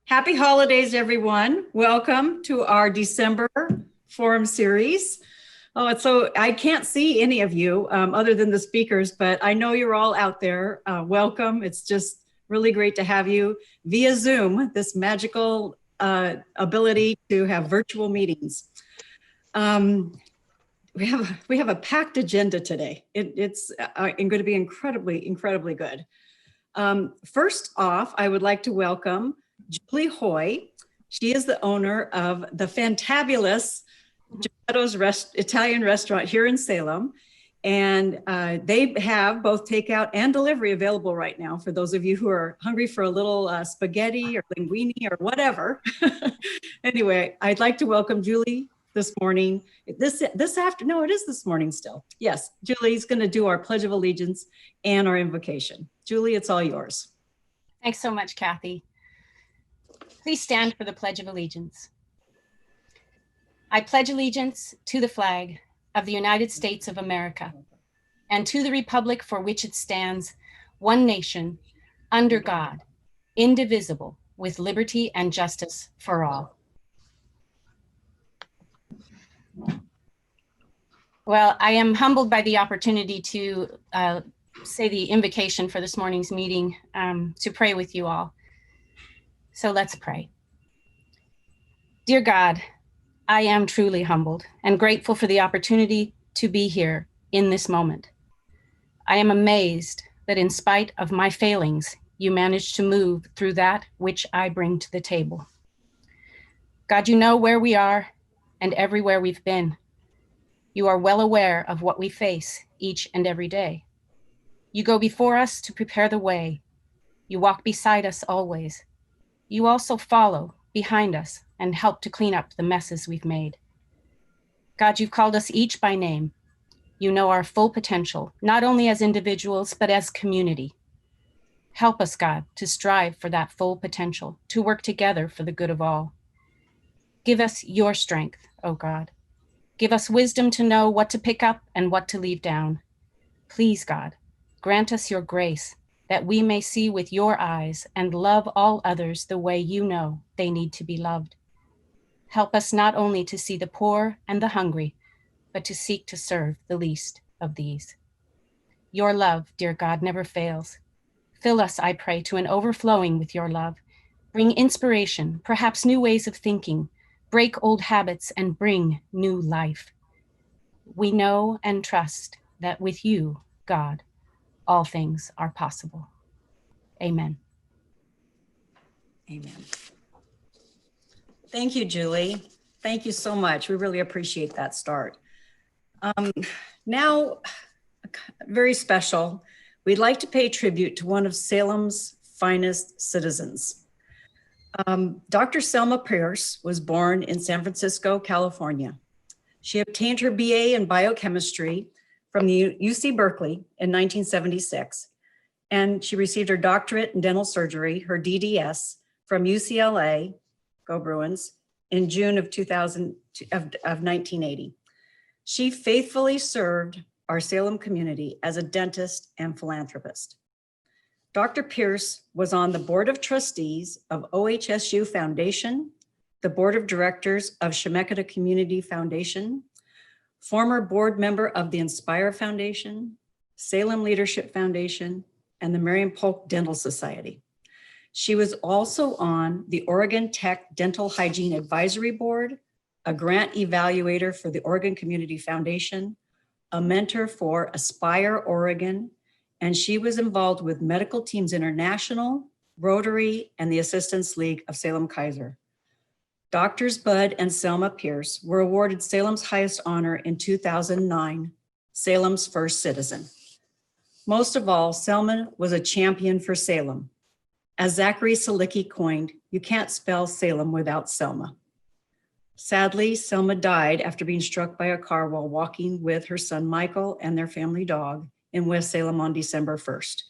Happy holidays, everyone. Welcome to our December forum series. Oh, I can't see any of you other than the speakers, but I know you're all out there. Welcome. It's just really great to have you via Zoom, this magical ability to have virtual meetings. We have a packed agenda today. It's going to be incredibly good. First off, I would like to welcome Julie Hoy. She is the owner of the fantabulous Geppetto's Italian restaurant here in Salem. And they have both takeout and delivery available right now for those of you who are hungry for a little spaghetti or linguine or whatever. Anyway, I'd like to welcome Julie this morning. This afternoon, no, it is this morning still. Yes, Julie's going to do our Pledge of Allegiance and our invocation. Julie, it's all yours. Thanks so much, Kathy. Please stand for the Pledge of Allegiance. I pledge allegiance to the flag of the United States of America and to the republic for which it stands, one nation, under God, indivisible, with liberty and justice for all. Well, I am humbled by the opportunity to say the invocation for this morning's meeting, to pray with you all. So let's pray. Dear God, I am truly humbled and grateful for the opportunity to be here in this moment. I am amazed that in spite of my failings, you managed to move through that which I bring to the table. God, you know where we are and everywhere we've been. You are well aware of what we face each and every day. You go before us to prepare the way. You walk beside us always. You also follow behind us and help to clean up the messes we've made. God, you've called us each by name. You know our full potential, not only as individuals, but as community. Help us, God, to strive for that full potential, to work together for the good of all. Give us your strength, oh God. Give us wisdom to know what to pick up and what to leave down. Please, God, grant us your grace that we may see with your eyes and love all others the way you know they need to be loved. Help us not only to see the poor and the hungry, but to seek to serve the least of these. Your love, dear God, never fails. Fill us, I pray, to an overflowing with your love. Bring inspiration, perhaps new ways of thinking, break old habits and bring new life. We know and trust that with you, God, all things are possible. Amen. Amen. Thank you, Julie. Thank you so much. We really appreciate that start. Now, very special, we'd like to pay tribute to one of Salem's finest citizens. Dr. Selma Pierce was born in San Francisco, California. She obtained her BA in biochemistry from the UC Berkeley in 1976, and she received her doctorate in dental surgery, her DDS, from UCLA, go Bruins, in June of 1980. She faithfully served our Salem community as a dentist and philanthropist. Dr. Pierce was on the Board of Trustees of OHSU Foundation, the Board of Directors of Chemeketa Community Foundation, former board member of the Inspire Foundation, Salem Leadership Foundation, and the Marion Polk Dental Society. She was also on the Oregon Tech Dental Hygiene Advisory Board, a grant evaluator for the Oregon Community Foundation, a mentor for Aspire Oregon, and she was involved with Medical Teams International, Rotary, and the Assistance League of Salem-Keizer. Doctors Bud and Selma Pierce were awarded Salem's highest honor in 2009, Salem's First Citizen. Most of all, Selma was a champion for Salem. As Zachary Salicki coined, you can't spell Salem without Selma. Sadly, Selma died after being struck by a car while walking with her son Michael and their family dog in West Salem on December 1st.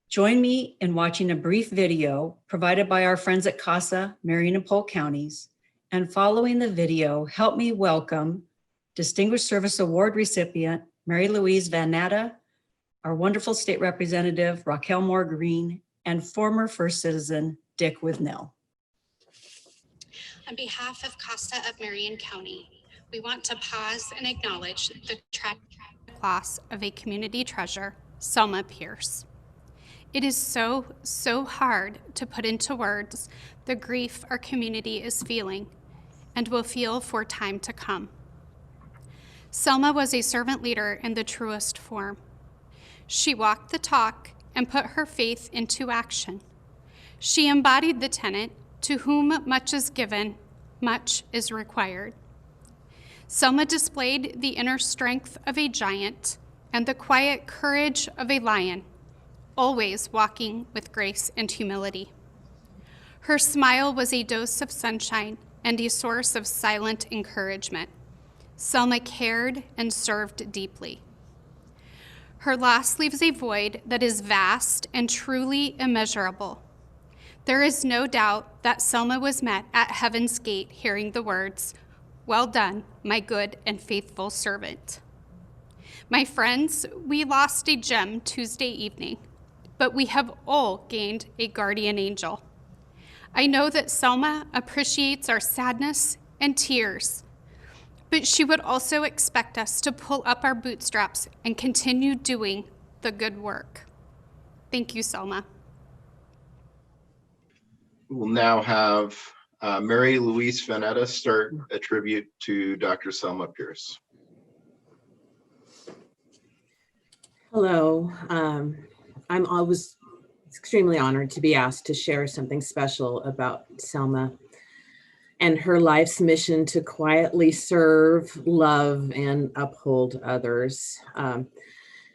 Join me in watching a brief video provided by our friends at CASA, Marion and Polk counties, and following the video, help me welcome Distinguished Service Award recipient, Mary Louise Van Natta, our wonderful state representative, Raquel Moore Green, and former First Citizen, Dick Withnell. On behalf of Costa of Marion County, we want to pause and acknowledge the tragic loss of a community treasure, Selma Pierce. It is so hard to put into words the grief our community is feeling and will feel for time to come. Selma was a servant leader in the truest form. She walked the talk and put her faith into action. She embodied the tenet, to whom much is given, much is required. Selma displayed the inner strength of a giant and the quiet courage of a lion, always walking with grace and humility. Her smile was a dose of sunshine and a source of silent encouragement. Selma cared and served deeply. Her loss leaves a void that is vast and truly immeasurable. There is no doubt that Selma was met at heaven's gate hearing the words, "Well done, my good and faithful servant." My friends, we lost a gem Tuesday evening, but we have all gained a guardian angel. I know that Selma appreciates our sadness and tears, but she would also expect us to pull up our bootstraps and continue doing the good work. Thank you, Selma. We'll now have Mary Louise Vanetta start a tribute to Dr. Selma Pierce. Hello. I'm always extremely honored to be asked to share something special about Selma and her life's mission to quietly serve, love, and uphold others.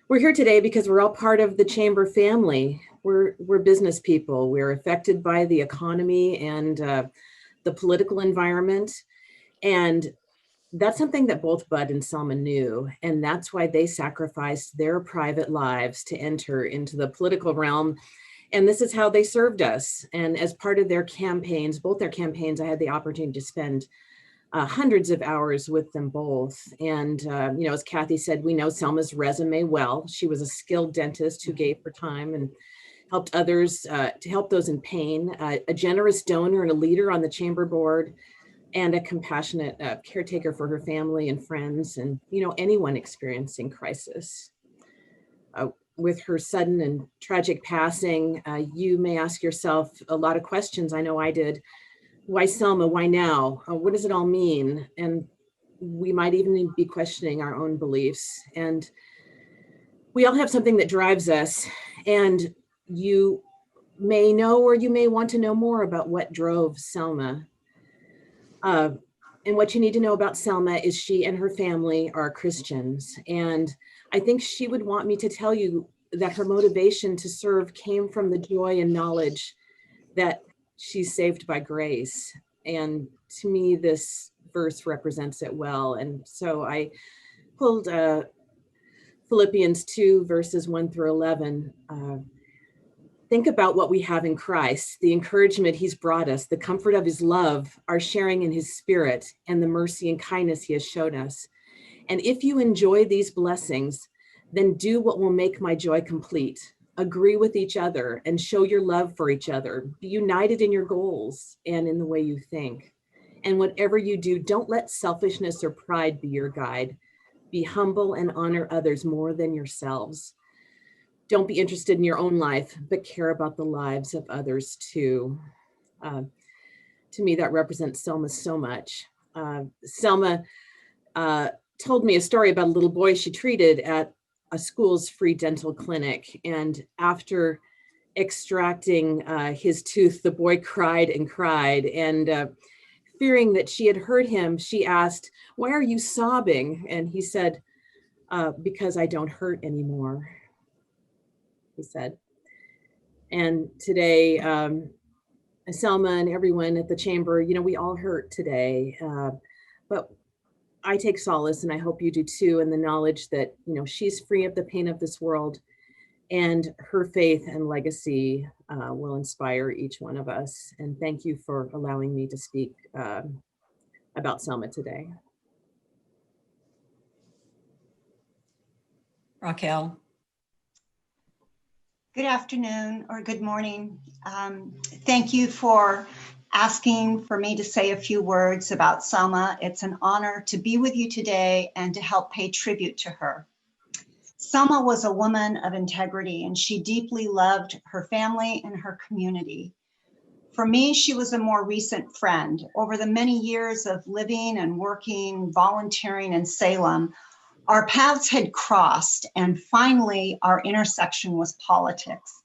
We're here today because we're all part of the Chamber family. We're business people. We're affected by the economy and the political environment. And that's something that both Bud and Selma knew. And that's why they sacrificed their private lives to enter into the political realm. And this is how they served us. And as part of their campaigns, both their campaigns, I had the opportunity to spend hundreds of hours with them both. And, as Kathy said, we know Selma's resume well. She was a skilled dentist who gave her time and helped others to help those in pain, a generous donor and a leader on the Chamber board, and a compassionate caretaker for her family and friends and, anyone experiencing crisis. With her sudden and tragic passing, you may ask yourself a lot of questions. I know I did. Why Selma? Why now? What does it all mean? And we might even be questioning our own beliefs. And we all have something that drives us. And you may know, or you may want to know more about what drove Selma. And what you need to know about Selma is she and her family are Christians. And I think she would want me to tell you that her motivation to serve came from the joy and knowledge that she's saved by grace. And to me, this verse represents it well. And so I pulled Philippians 2, verses 1 through 11. Think about what we have in Christ, the encouragement he's brought us, the comfort of his love, our sharing in his spirit, and the mercy and kindness he has shown us. And if you enjoy these blessings, then do what will make my joy complete. Agree with each other and show your love for each other. Be united in your goals and in the way you think. And whatever you do, don't let selfishness or pride be your guide. Be humble and honor others more than yourselves. Don't be interested in your own life, but care about the lives of others too. To me, that represents Selma so much. Selma told me a story about a little boy she treated at a school's free dental clinic. And after extracting his tooth, the boy cried and cried. And fearing that she had hurt him, she asked, "Why are you sobbing?" And he said, "Because I don't hurt anymore," he said. And today, Selma and everyone at the Chamber, we all hurt today. But I take solace, and I hope you do too, in the knowledge that, she's free of the pain of this world, and her faith and legacy will inspire each one of us. And thank you for allowing me to speak about Selma today. Raquel. Good afternoon or good morning. Thank you for asking for me to say a few words about Selma. It's an honor to be with you today and to help pay tribute to her. Selma was a woman of integrity, and she deeply loved her family and her community. For me, she was a more recent friend. Over the many years of living and working, volunteering in Salem, our paths had crossed, and finally our intersection was politics.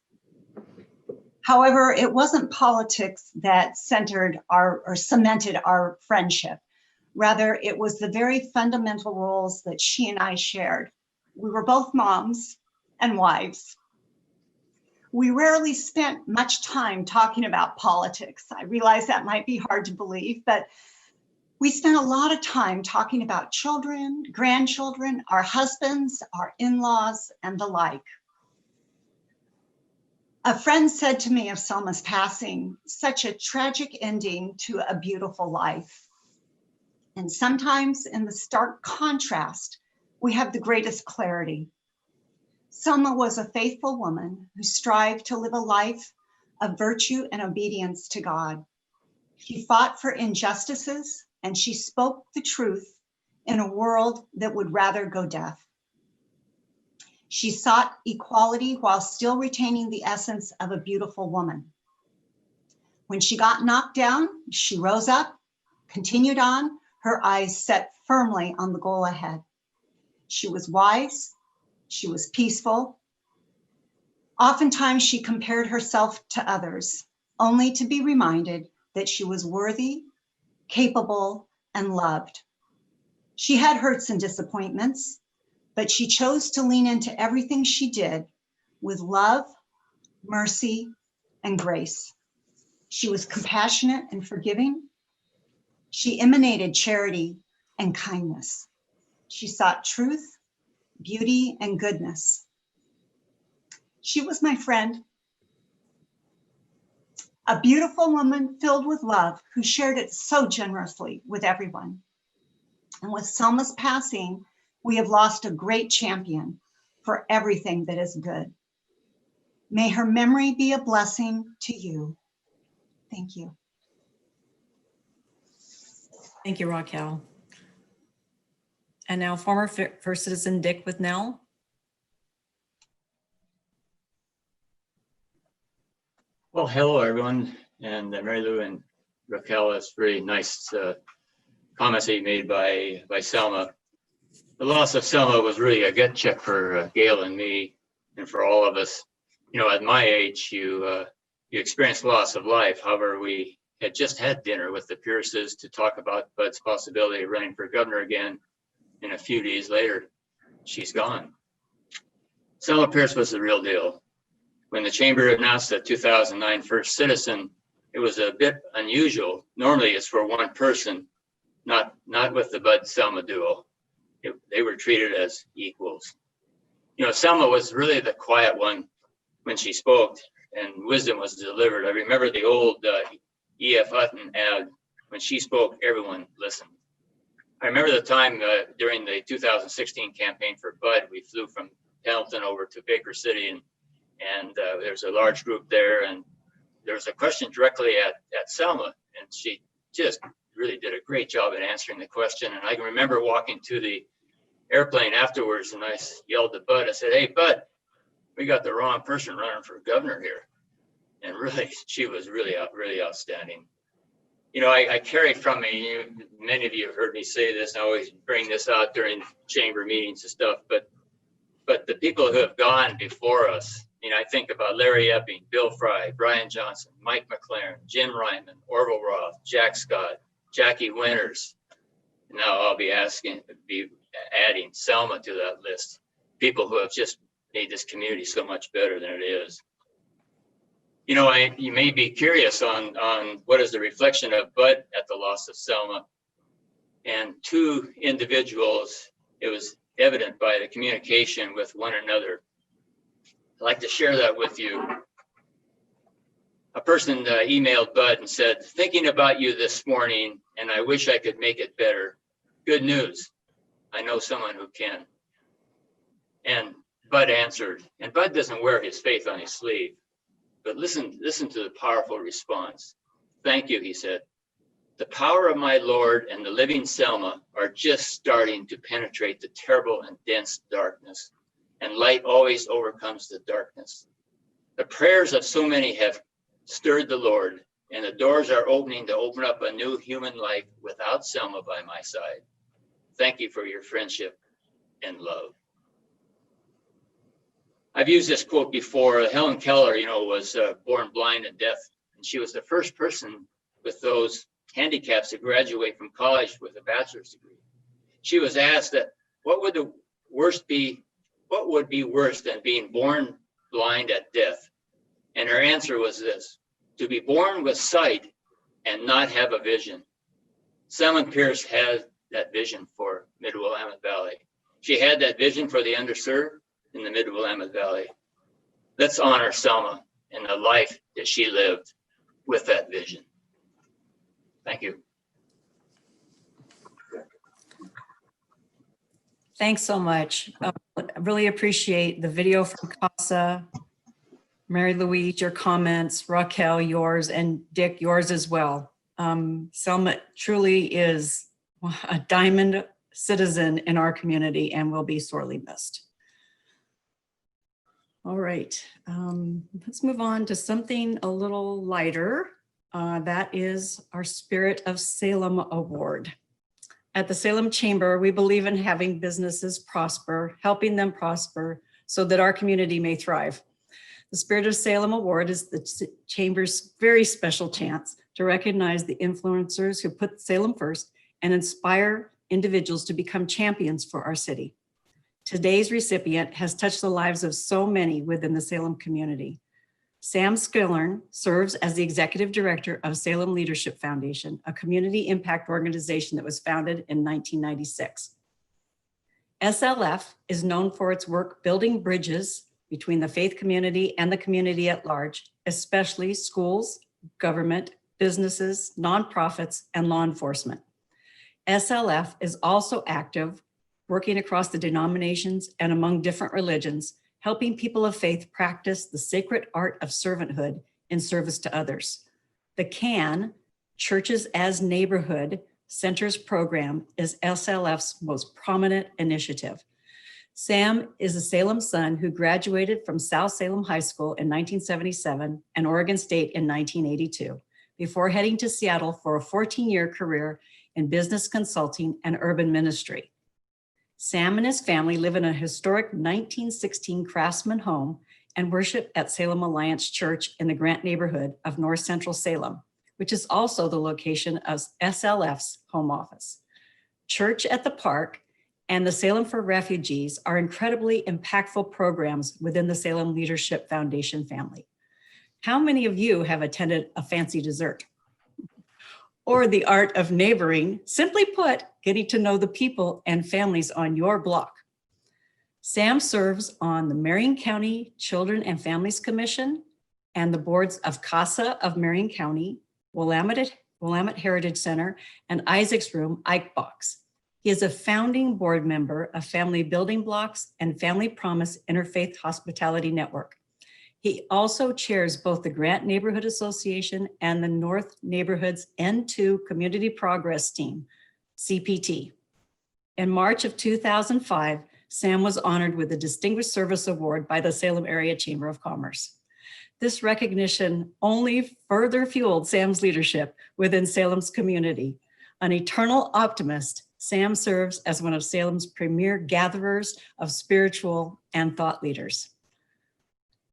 However, it wasn't politics that centered or cemented our friendship. Rather, it was the very fundamental roles that she and I shared. We were both moms and wives. We rarely spent much time talking about politics. I realize that might be hard to believe, but we spent a lot of time talking about children, grandchildren, our husbands, our in-laws, and the like. A friend said to me of Selma's passing, such a tragic ending to a beautiful life. And sometimes in the stark contrast, we have the greatest clarity. Selma was a faithful woman who strived to live a life of virtue and obedience to God. She fought for injustices, and she spoke the truth in a world that would rather go deaf. She sought equality while still retaining the essence of a beautiful woman. When she got knocked down, she rose up, continued on, her eyes set firmly on the goal ahead. She was wise, she was peaceful. Oftentimes she compared herself to others, only to be reminded that she was worthy, capable, and loved. She had hurts and disappointments, but she chose to lean into everything she did with love, mercy, and grace. She was compassionate and forgiving. She emanated charity and kindness. She sought truth, beauty, and goodness. She was my friend, a beautiful woman filled with love who shared it so generously with everyone. And with Selma's passing, we have lost a great champion for everything that is good. May her memory be a blessing to you. Thank you. Thank you, Raquel. And now former First Citizen Dick with Nell. Well, hello, everyone. And Mary Lou and Raquel, that's really nice comments that you made by Selma. The loss of Selma was really a gut check for Gail and me, and for all of us. You know, at my age, you experience loss of life. However, we had just had dinner with the Pierces to talk about Bud's possibility of running for governor again. And a few days later, she's gone. Selma Pierce was the real deal. When the chamber announced the 2009 First Citizen, it was a bit unusual. Normally it's for one person, not with the Bud Selma duo. They were treated as equals. You know, Selma was really the quiet one when she spoke, and wisdom was delivered. I remember the old E.F. Hutton ad, when she spoke, everyone listened. I remember the time during the 2016 campaign for Bud, we flew from Pendleton over to Baker City, and there was a large group there, and there was a question directly at Selma, and she just really did a great job at answering the question. And I can remember walking to the airplane afterwards, and I yelled to Bud, I said, "Hey, Bud, we got the wrong person running for governor here." And really, she was really outstanding. You know, I carried from me, many of you have heard me say this, I always bring this out during chamber meetings and stuff, but the people who have gone before us, you know, I think about Larry Epping, Bill Fry, Brian Johnson, Mike McLaren, Jim Ryman, Orville Roth, Jack Scott, Jackie Winters. Now I'll be adding Selma to that list. People who have just made this community so much better than it is. You know, you may be curious on what is the reflection of Bud at the loss of Selma. And two individuals, it was evident by the communication with one another. I'd like to share that with you. A person emailed Bud and said, "Thinking about you this morning, and I wish I could make it better. Good news. I know someone who can." And Bud answered, and Bud doesn't wear his faith on his sleeve, but listen to the powerful response. Thank you, he said. The power of my Lord and the living Selma are just starting to penetrate the terrible and dense darkness, and light always overcomes the darkness. The prayers of so many have stirred the Lord, and the doors are opening to open up a new human life without Selma by my side. Thank you for your friendship and love. I've used this quote before. Helen Keller, was born blind and deaf, and she was the first person with those handicaps to graduate from college with a bachelor's degree. She was asked that what would be worse than being born blind at death? And her answer was this: to be born with sight and not have a vision. Selma Pierce had that vision for Mid-Willamette Valley. She had that vision for the underserved in the Mid-Willamette Valley. Let's honor Selma and the life that she lived with that vision. Thank you. Thanks so much. I really appreciate the video from CASA, Mary Louise, your comments, Raquel, yours, and Dick, yours as well. Selma truly is a diamond citizen in our community and will be sorely missed. All right, let's move on to something a little lighter. That is our Spirit of Salem Award. At the Salem Chamber, we believe in having businesses prosper, helping them prosper so that our community may thrive. The Spirit of Salem Award is the Chamber's very special chance to recognize the influencers who put Salem first and inspire individuals to become champions for our city. Today's recipient has touched the lives of so many within the Salem community. Sam Skillern serves as the executive director of Salem Leadership Foundation, a community impact organization that was founded in 1996. SLF is known for its work building bridges between the faith community and the community at large, especially schools, government, businesses, nonprofits, and law enforcement. SLF is also active, working across the denominations and among different religions, helping people of faith practice the sacred art of servanthood in service to others. The CAN, Churches as Neighborhood Centers program, is SLF's most prominent initiative. Sam is a Salem son who graduated from South Salem High School in 1977 and Oregon State in 1982, before heading to Seattle for a 14-year career in business consulting and urban ministry. Sam and his family live in a historic 1916 craftsman home and worship at Salem Alliance Church in the Grant neighborhood of North Central Salem, which is also the location of SLF's home office. Church at the Park and the Salem for Refugees are incredibly impactful programs within the Salem Leadership Foundation family. How many of you have attended a fancy dessert? Or the art of neighboring, simply put, getting to know the people and families on your block. Sam serves on the Marion County Children and Families Commission and the boards of CASA of Marion County, Willamette Heritage Center, and Isaac's Room, Ike Box. He is a founding board member of Family Building Blocks and Family Promise Interfaith Hospitality Network. He also chairs both the Grant Neighborhood Association and the North Neighborhoods N2 Community Progress Team, CPT. In March of 2005, Sam was honored with the Distinguished Service Award by the Salem Area Chamber of Commerce. This recognition only further fueled Sam's leadership within Salem's community. An eternal optimist, Sam serves as one of Salem's premier gatherers of spiritual and thought leaders.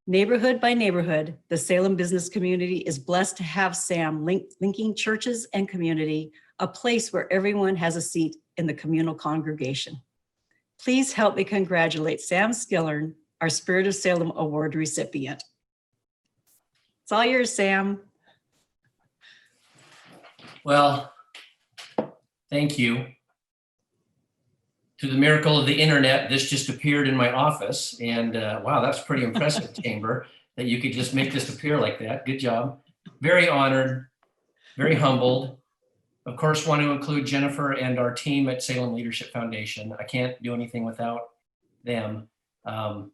Neighborhood by neighborhood, the Salem business community is blessed to have Sam linking churches and community, a place where everyone has a seat in the communal congregation. Please help me congratulate Sam Skillern, our Spirit of Salem Award recipient. It's all yours, Sam. Well, thank you. To the miracle of the internet, this just appeared in my office, and wow, that's pretty impressive, Chamber, that you could just make this appear like that. Good job. Very honored, very humbled. Of course, want to include Jennifer and our team at Salem Leadership Foundation. I can't do anything without them. And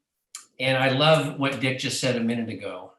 I love what Dick just said a minute ago.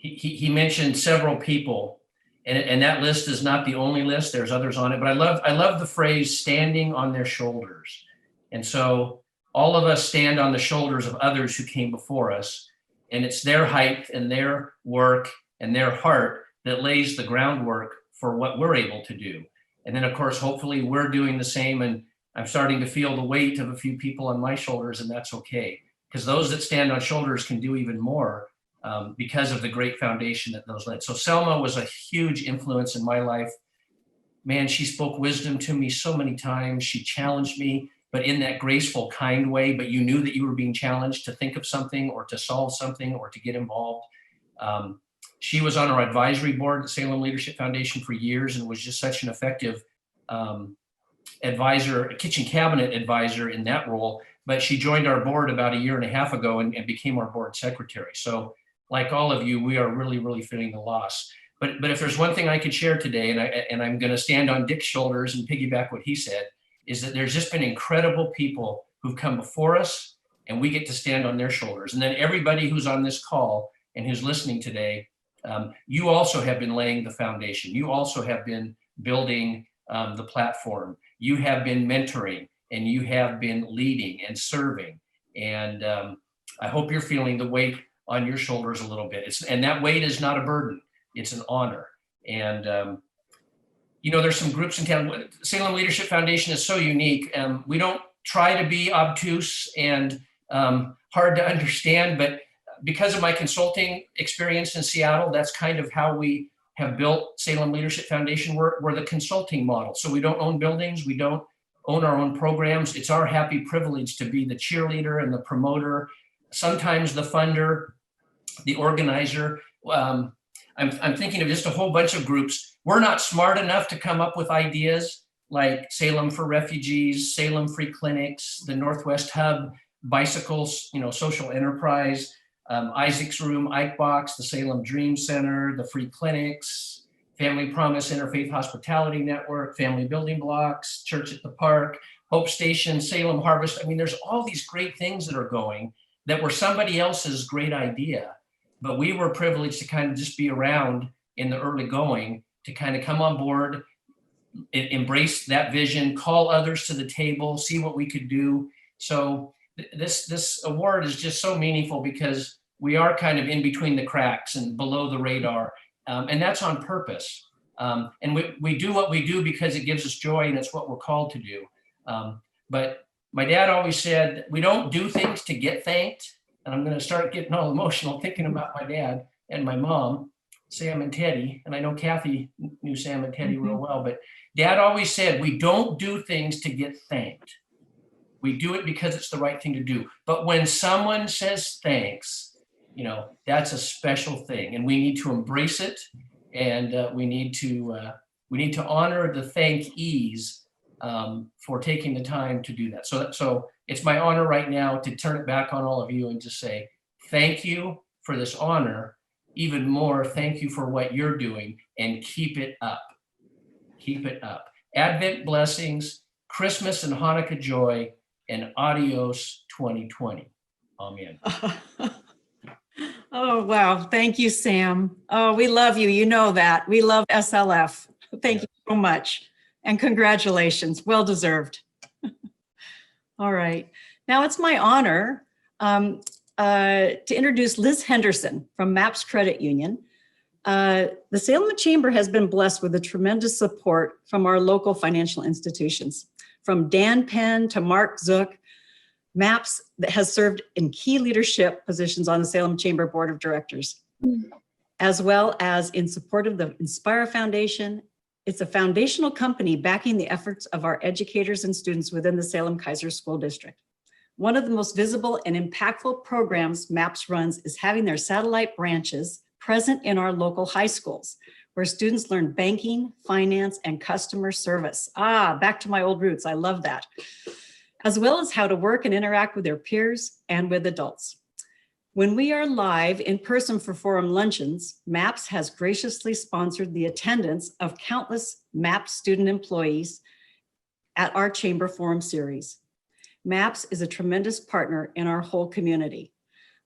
he mentioned several people, and that list is not the only list. There's others on it, but I love the phrase standing on their shoulders. And so all of us stand on the shoulders of others who came before us, and it's their height and their work and their heart that lays the groundwork for what we're able to do. And then, of course, hopefully we're doing the same, and I'm starting to feel the weight of a few people on my shoulders, and that's okay, because those that stand on shoulders can do even more because of the great foundation that those led. So Selma was a huge influence in my life. Man, she spoke wisdom to me so many times. She challenged me, but in that graceful, kind way, but you knew that you were being challenged to think of something or to solve something or to get involved. She was on our advisory board at Salem Leadership Foundation for years and was just such an effective advisor, a kitchen cabinet advisor in that role. But she joined our board about 1.5 years ago and became our board secretary. So like all of you, we are really, really feeling the loss. But if there's one thing I could share today, and I'm going to stand on Dick's shoulders and piggyback what he said, is that there's just been incredible people who've come before us, and we get to stand on their shoulders. And then everybody who's on this call and who's listening today, you also have been laying the foundation. You also have been building the platform. You have been mentoring, and you have been leading and serving. And I hope you're feeling the weight on your shoulders a little bit. And that weight is not a burden. It's an honor. And there's some groups in town. Salem Leadership Foundation is so unique. We don't try to be obtuse and hard to understand, but because of my consulting experience in Seattle, that's kind of how we have built Salem Leadership Foundation. We're the consulting model. So we don't own buildings. We don't own our own programs. It's our happy privilege to be the cheerleader and the promoter, sometimes the funder, the organizer. I'm thinking of just a whole bunch of groups. We're not smart enough to come up with ideas like Salem for Refugees, Salem Free Clinics, the Northwest Hub, Bicycles, social enterprise, Isaac's Room, Ike Box, the Salem Dream Center, the Free Clinics, Family Promise Interfaith Hospitality Network, Family Building Blocks, Church at the Park, Hope Station, Salem Harvest. I mean, there's all these great things that are going that were somebody else's great idea. But we were privileged to kind of just be around in the early going, to kind of come on board, embrace that vision, call others to the table, see what we could do. So this award is just so meaningful because we are kind of in between the cracks and below the radar. And that's on purpose. And we do what we do because it gives us joy, and it's what we're called to do. But my dad always said, we don't do things to get thanked. And I'm going to start getting all emotional thinking about my dad and my mom, Sam and Teddy. And I know Kathy knew Sam and Teddy real well, but Dad always said, we don't do things to get thanked. We do it because it's the right thing to do. But when someone says thanks, that's a special thing, and we need to embrace it. And we need to honor the thankees for taking the time to do that. So it's my honor right now to turn it back on all of you and just say, thank you for this honor. Even more, thank you for what you're doing, and keep it up. Keep it up. Advent blessings, Christmas and Hanukkah joy, and adios 2020. Amen. Oh, wow. Thank you, Sam. Oh, we love you. You know that. We love SLF. Thank you so much. And congratulations. Well deserved. All right. Now it's my honor to introduce Liz Henderson from MAPS Credit Union. The Salem Chamber has been blessed with a tremendous support from our local financial institutions. From Dan Penn to Mark Zook, MAPS has served in key leadership positions on the Salem Chamber Board of Directors, as well as in support of the Inspire Foundation. It's a foundational company backing the efforts of our educators and students within the Salem Kaiser School District. One of the most visible and impactful programs MAPS runs is having their satellite branches present in our local high schools, where students learn banking, finance, and customer service. Back to my old roots. I love that. As well as how to work and interact with their peers and with adults. When we are live in person for forum luncheons, MAPS has graciously sponsored the attendance of countless MAPS student employees at our Chamber Forum series. MAPS is a tremendous partner in our whole community.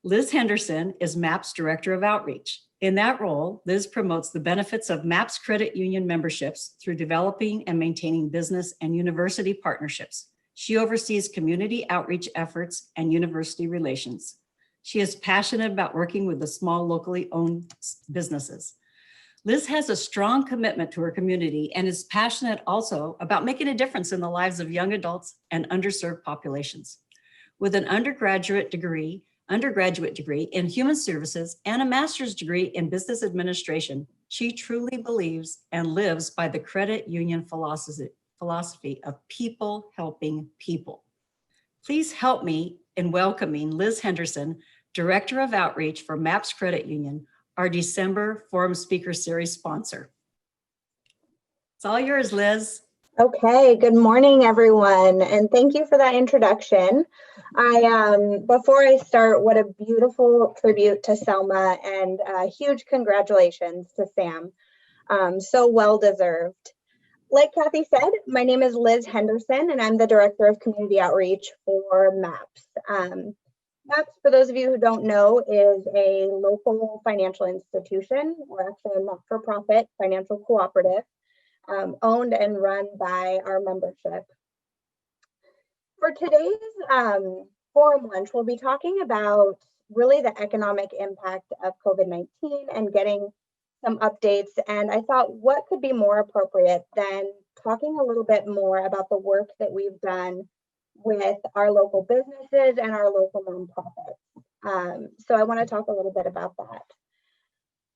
Liz Henderson is MAPS Director of Outreach. In that role, Liz promotes the benefits of MAPS credit union memberships through developing and maintaining business and university partnerships. She oversees community outreach efforts and university relations. She is passionate about working with the small locally owned businesses. Liz has a strong commitment to her community and is passionate also about making a difference in the lives of young adults and underserved populations. With an undergraduate degree in human services and a master's degree in business administration, she truly believes and lives by the credit union philosophy of people helping people. Please help me in welcoming Liz Henderson, Director of Outreach for MAPS Credit Union, our December Forum Speaker Series sponsor. It's all yours, Liz. Okay, good morning, everyone, and thank you for that introduction. Before I start, what a beautiful tribute to Selma, and huge congratulations to Sam. So well deserved. Like Kathy said, my name is Liz Henderson, and I'm the Director of Community Outreach for MAPS. MAPS, for those of you who don't know, is a local financial institution, or actually a not-for-profit financial cooperative, owned and run by our membership. For today's forum lunch, we'll be talking about really the economic impact of COVID-19 and getting some updates. And I thought, what could be more appropriate than talking a little bit more about the work that we've done with our local businesses and our local nonprofits. So I want to talk a little bit about that.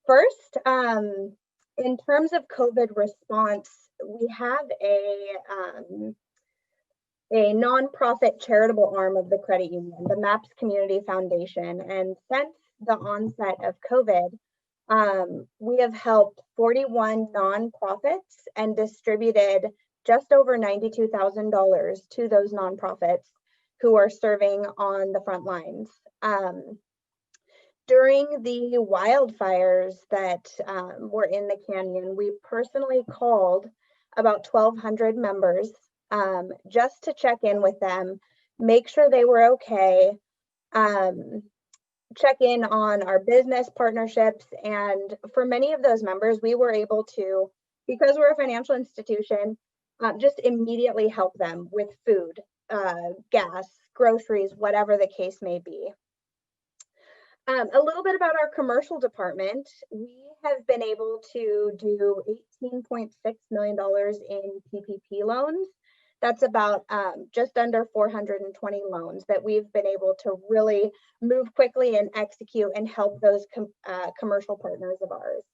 First, in terms of COVID response, we have a nonprofit charitable arm of the credit union, the MAPS Community Foundation. And since the onset of COVID, we have helped 41 nonprofits and distributed just over $92,000 to those nonprofits who are serving on the front lines. During the wildfires that were in the canyon, we personally called about 1,200 members just to check in with them, make sure they were okay, check in on our business partnerships. And for many of those members, we were able to, because we're a financial institution, just immediately help them with food, gas, groceries, whatever the case may be. A little bit about our commercial department. We have been able to do $18.6 million in PPP loans. That's about just under 420 loans that we've been able to really move quickly and execute and help those commercial partners of ours.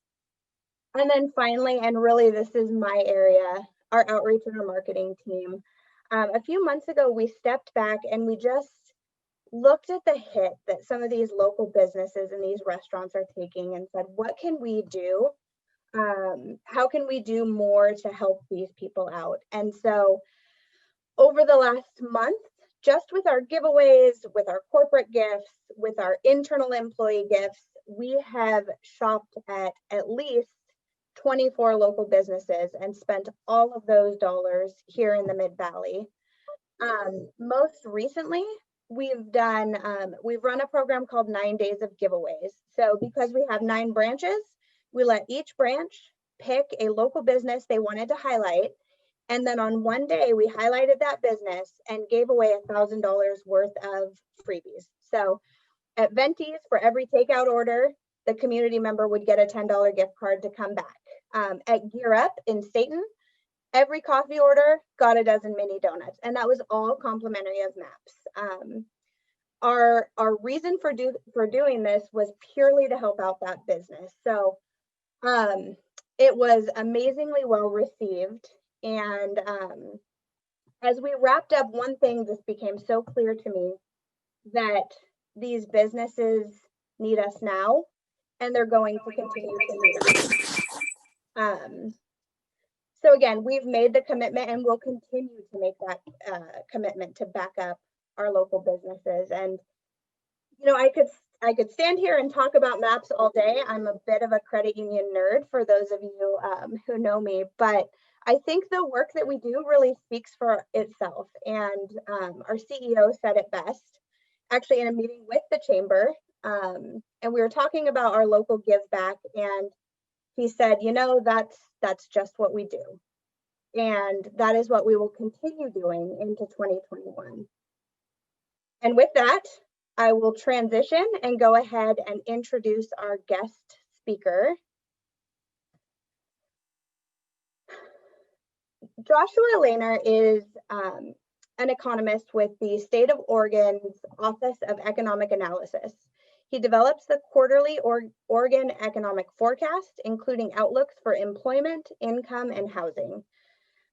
And then finally, and really this is my area, our outreach and our marketing team. A few months ago, we stepped back and we just looked at the hit that some of these local businesses and these restaurants are taking and said, what can we do? How can we do more to help these people out? And so over the last month, just with our giveaways, with our corporate gifts, with our internal employee gifts, we have shopped at least 24 local businesses and spent all of those dollars here in the Mid-Valley. Most recently, we've run a program called 9 Days of Giveaways. So because we have 9 branches, we let each branch pick a local business they wanted to highlight. And then on one day, we highlighted that business and gave away $1,000 worth of freebies. So at Venti's, for every takeout order, the community member would get a $10 gift card to come back. At Gear Up in Staten, every coffee order got a dozen mini donuts, and that was all complimentary of MAPS. Our reason for doing this was purely to help out that business. So it was amazingly well received. And as we wrapped up, one thing just became so clear to me, that these businesses need us now, and they're going to continue to need us. So again, we've made the commitment and we'll continue to make that commitment to back up our local businesses. And, you know, I could stand here and talk about MAPS all day. I'm a bit of a credit union nerd for those of you who know me, but I think the work that we do really speaks for itself. And our CEO said it best, actually in a meeting with the chamber And we were talking about our local give back, and he said, you know, that's just what we do. And that is what we will continue doing into 2021. And with that, I will transition and go ahead and introduce our guest speaker. Joshua Lehner is an economist with the State of Oregon's Office of Economic Analysis. He develops the quarterly Oregon economic forecast, including outlooks for employment, income, and housing.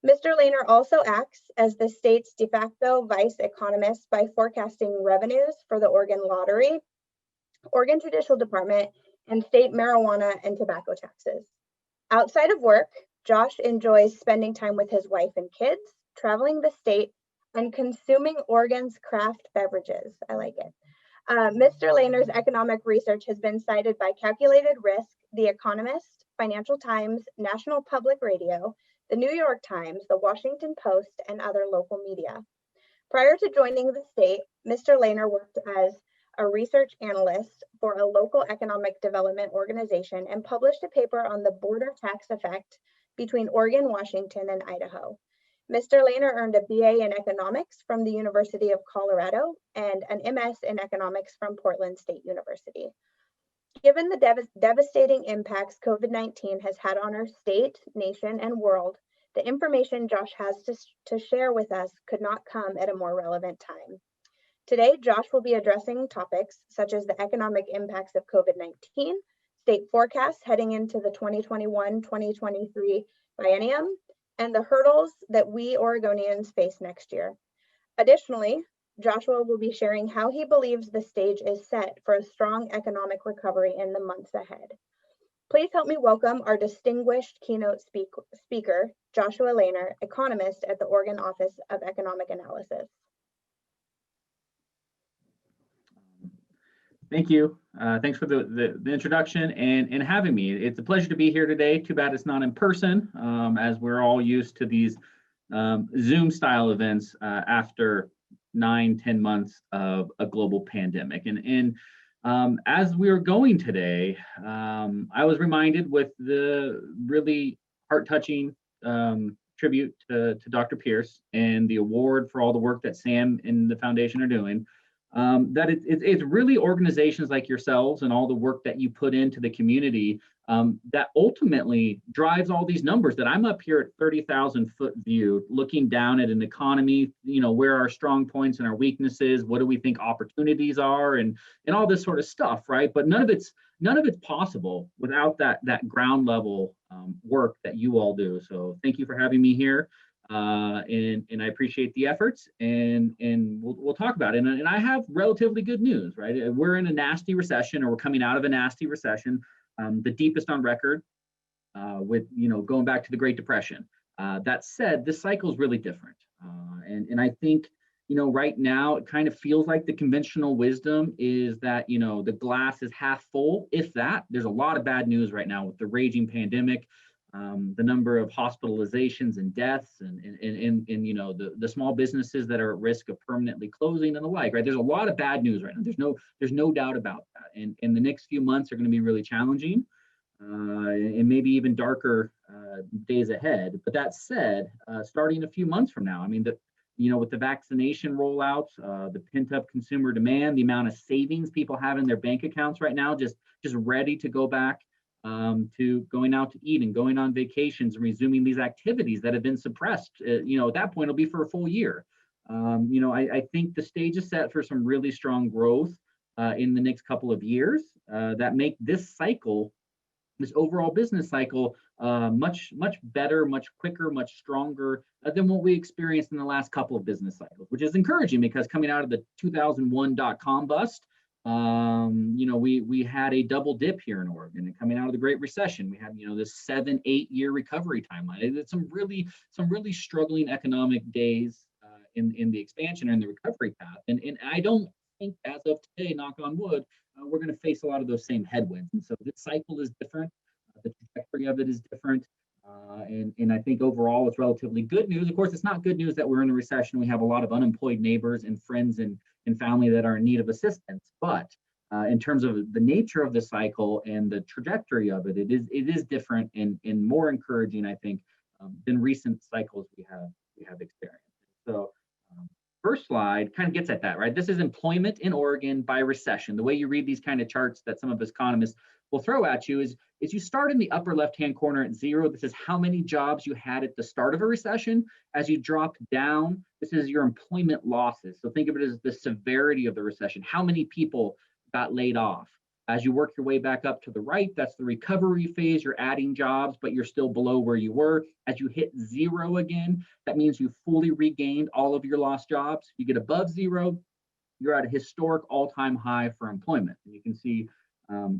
Mr. Lehner also acts as the state's de facto vice economist by forecasting revenues for the Oregon Lottery, Oregon Judicial Department, and state marijuana and tobacco taxes. Outside of work, Josh enjoys spending time with his wife and kids, traveling the state, and consuming Oregon's craft beverages. I like it. Mr. Lehner's economic research has been cited by Calculated Risk, The Economist, Financial Times, National Public Radio, the New York Times, the Washington Post, and other local media. Prior to joining the state, Mr. Lehner worked as a research analyst for a local economic development organization and published a paper on the border tax effect between Oregon, Washington, and Idaho. Mr. Lehner earned a BA in economics from the University of Colorado and an MS in economics from Portland State University. Given the devastating impacts COVID-19 has had on our state, nation, and world, the information Josh has to share with us could not come at a more relevant time. Today, Josh will be addressing topics such as the economic impacts of COVID-19, state forecasts heading into the 2021-2023 biennium, and the hurdles that we Oregonians face next year. Additionally, Joshua will be sharing how he believes the stage is set for a strong economic recovery in the months ahead. Please help me welcome our distinguished keynote speaker, Joshua Lehner, economist at the Oregon Office of Economic Analysis. Thank you. Thanks for the introduction and having me. It's a pleasure to be here today. Too bad it's not in person, as we're all used to these Zoom style events after 9-10 months of a global pandemic. And as we were going today, I was reminded with the really heart-touching tribute to Dr. Pierce and the award for all the work that Sam and the foundation are doing. That it's really organizations like yourselves and all the work that you put into the community that ultimately drives all these numbers that I'm up here at 30,000 foot view, looking down at an economy, you know, where our strong points and our weaknesses, what do we think opportunities are, and all this sort of stuff, right? But none of it's possible without that ground level work that you all do. So thank you for having me here. And I appreciate the efforts, and we'll talk about it. And I have relatively good news, right? We're in a nasty recession, or we're coming out of a nasty recession, the deepest on record, with, you know, going back to the Great Depression. That said, this cycle is really different, and I think, you know, right now it kind of feels like the conventional wisdom is that, you know, the glass is half full, if that. There's a lot of bad news right now with the raging pandemic. The number of hospitalizations and deaths, and you know, the small businesses that are at risk of permanently closing and the like, right? There's a lot of bad news right now. There's no doubt about that. And the next few months are going to be really challenging, and maybe even darker days ahead. But that said, starting a few months from now, I mean, you know, with the vaccination rollout, the pent-up consumer demand, the amount of savings people have in their bank accounts right now, just ready to go back to going out to eat and going on vacations and resuming these activities that have been suppressed. You know, at that point, it'll be for a full year. You know, I think the stage is set for some really strong growth in the next couple of years that make this cycle, this overall business cycle, much better, much quicker, much stronger than what we experienced in the last couple of business cycles, which is encouraging because coming out of the 2001 dot-com bust, you know, we had a double dip here in Oregon, and coming out of the Great Recession, we had, you know, this 7-8 year recovery timeline. It's some really struggling economic days in the expansion and the recovery path. And I don't think, as of today, knock on wood, we're going to face a lot of those same headwinds. And so this cycle is different. The trajectory of it is different. And I think overall it's relatively good news. Of course, it's not good news that we're in a recession. We have a lot of unemployed neighbors and friends and family that are in need of assistance. But in terms of the nature of the cycle and the trajectory of it, it is different and more encouraging, I think, than recent cycles we have experienced. So first slide kind of gets at that, right? This is employment in Oregon by recession. The way you read these kind of charts that some of us economists will throw at you is you start in the upper left-hand corner at 0. This is how many jobs you had at the start of a recession. As you drop down, this is your employment losses. So think of it as the severity of the recession. How many people got laid off? As you work your way back up to the right, that's the recovery phase. You're adding jobs, but you're still below where you were. As you hit 0 again, that means you fully regained all of your lost jobs. You get above 0, you're at a historic all-time high for employment. And you can see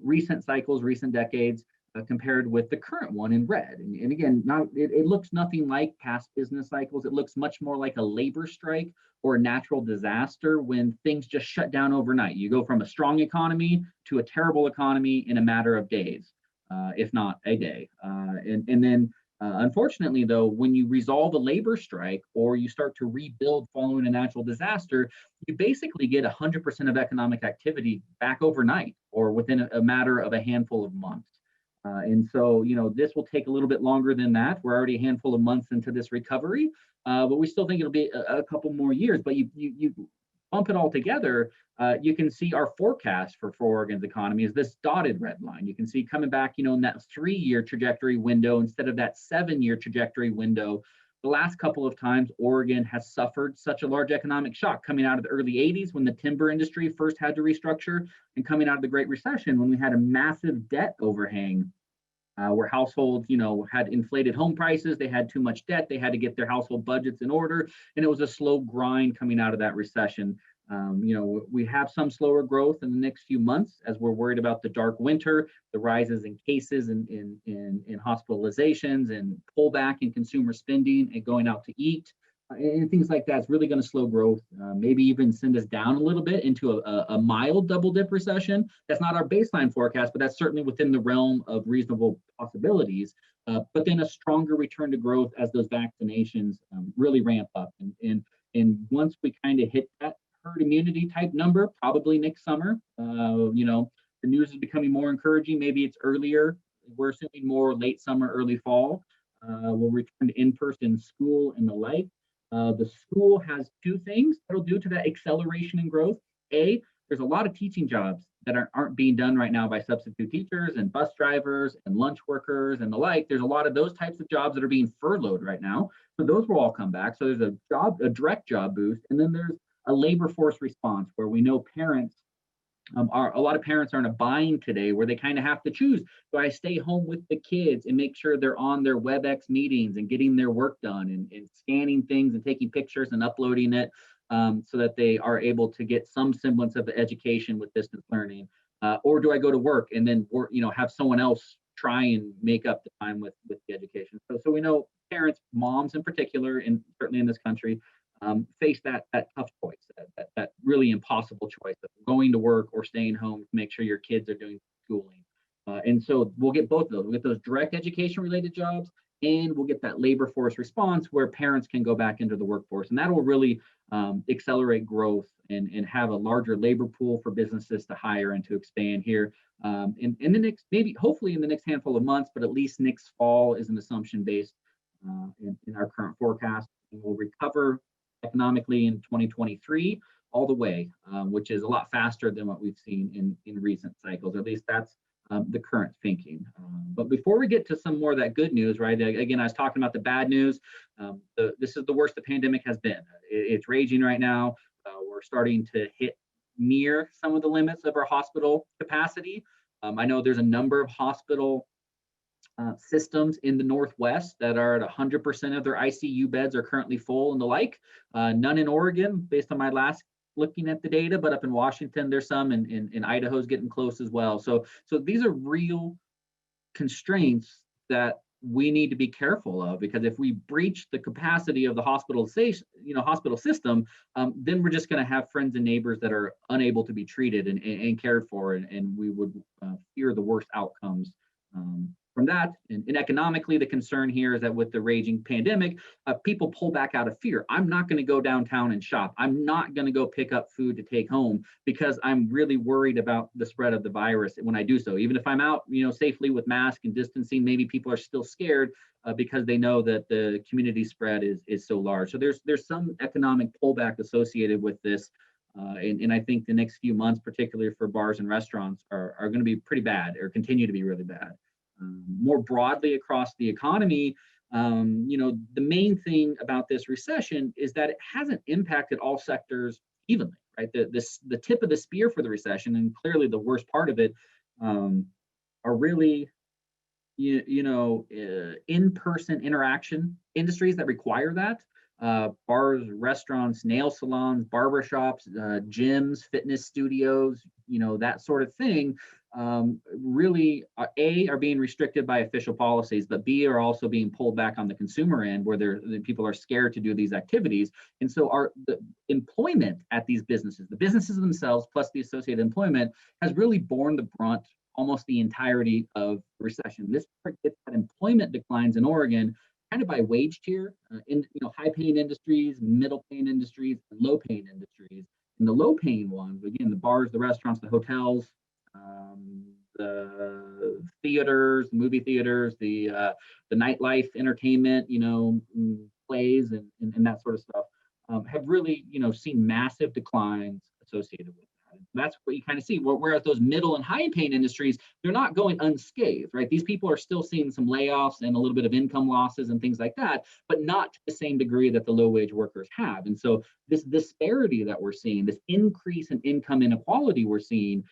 recent cycles, recent decades, compared with the current one in red. And again, it looks nothing like past business cycles. It looks much more like a labor strike or a natural disaster when things just shut down overnight. You go from a strong economy to a terrible economy in a matter of days, if not a day. And then unfortunately, though, when you resolve a labor strike or you start to rebuild following a natural disaster, you basically get 100% of economic activity back overnight or within a matter of a handful of months. And so, this will take a little bit longer than that. We're already a handful of months into this recovery, but we still think it'll be a couple more years. But you bump it all together, you can see our forecast for Oregon's economy is this dotted red line. You can see coming back, in that 3-year trajectory window instead of that 7-year trajectory window. The last couple of times Oregon has suffered such a large economic shock, coming out of the early 80s when the timber industry first had to restructure, and coming out of the Great Recession when we had a massive debt overhang where households, had inflated home prices, they had too much debt, they had to get their household budgets in order, and it was a slow grind coming out of that recession. We have some slower growth in the next few months as we're worried about the dark winter, the rises in cases in hospitalizations and pullback in consumer spending and going out to eat. And things like that's really going to slow growth, maybe even send us down a little bit into a mild double dip recession. That's not our baseline forecast, but that's certainly within the realm of reasonable possibilities. But then a stronger return to growth as those vaccinations really ramp up. And once we kind of hit that herd immunity type number, probably next summer, the news is becoming more encouraging. Maybe it's earlier. We're assuming more late summer, early fall. We'll return to in-person school and the like. The school has 2 things that'll do to that acceleration in growth. A, there's a lot of teaching jobs that aren't being done right now by substitute teachers and bus drivers and lunch workers and the like. There's a lot of those types of jobs that are being furloughed right now. So those will all come back. So there's a direct job boost. And then there's a labor force response where we know parents a lot of parents are in a bind today where they kind of have to choose. Do I stay home with the kids and make sure they're on their WebEx meetings and getting their work done and scanning things and taking pictures and uploading it so that they are able to get some semblance of education with distance learning? Or do I go to work and then work, have someone else try and make up the time with the education? So we know parents, moms in particular, and certainly in this country, face that tough choice, that really impossible choice of going to work or staying home to make sure your kids are doing schooling. And so we'll get both of those. We'll get those direct education related jobs, and we'll get that labor force response where parents can go back into the workforce. And that will really accelerate growth and have a larger labor pool for businesses to hire and to expand here in the next, maybe hopefully in the next handful of months, but at least next fall is an assumption based in our current forecast. And we'll recover economically in 2023 all the way, which is a lot faster than what we've seen in recent cycles. At least that's the current thinking. But before we get to some more of that good news, right? Again, I was talking about the bad news. This is the worst the pandemic has been. It's raging right now. We're starting to hit near some of the limits of our hospital capacity. I know there's a number of hospital systems in the Northwest that are at 100% of their ICU beds are currently full and the like. None in Oregon, based on my last looking at the data, but up in Washington, there's some, and Idaho's getting close as well. So these are real constraints that we need to be careful of, because if we breach the capacity of the hospital system, then we're just going to have friends and neighbors that are unable to be treated and cared for, and we would fear the worst outcomes from that. And economically, the concern here is that with the raging pandemic, people pull back out of fear. I'm not going to go downtown and shop. I'm not going to go pick up food to take home because I'm really worried about the spread of the virus when I do so. Even if I'm out, safely with mask and distancing, maybe people are still scared because they know that the community spread is so large. So there's some economic pullback associated with this. And I think the next few months, particularly for bars and restaurants, are going to be pretty bad or continue to be really bad. More broadly across the economy, the main thing about this recession is that it hasn't impacted all sectors evenly, right? The tip of the spear for the recession, and clearly the worst part of it, are really in-person interaction industries that require that. Bars, restaurants, nail salons, barbershops, gyms, fitness studios, that sort of thing, really, A, are being restricted by official policies, but B, are also being pulled back on the consumer end where the people are scared to do these activities. And so the employment at these businesses, the businesses themselves, plus the associated employment, has really borne the brunt almost the entirety of the recession. This predicts that employment declines in Oregon kind of by wage tier, in high-paying industries, middle-paying industries, and low-paying industries. And the low-paying ones, again, the bars, the restaurants, the hotels, the theaters, the movie theaters, the nightlife, entertainment, plays, and that sort of stuff, have really, seen massive declines associated with that. That's what you kind of see. Whereas those middle and high-paying industries, they're not going unscathed, right? These people are still seeing some layoffs and a little bit of income losses and things like that, but not to the same degree that the low-wage workers have. And so this disparity that we're seeing, this increase in income inequality we're seeing,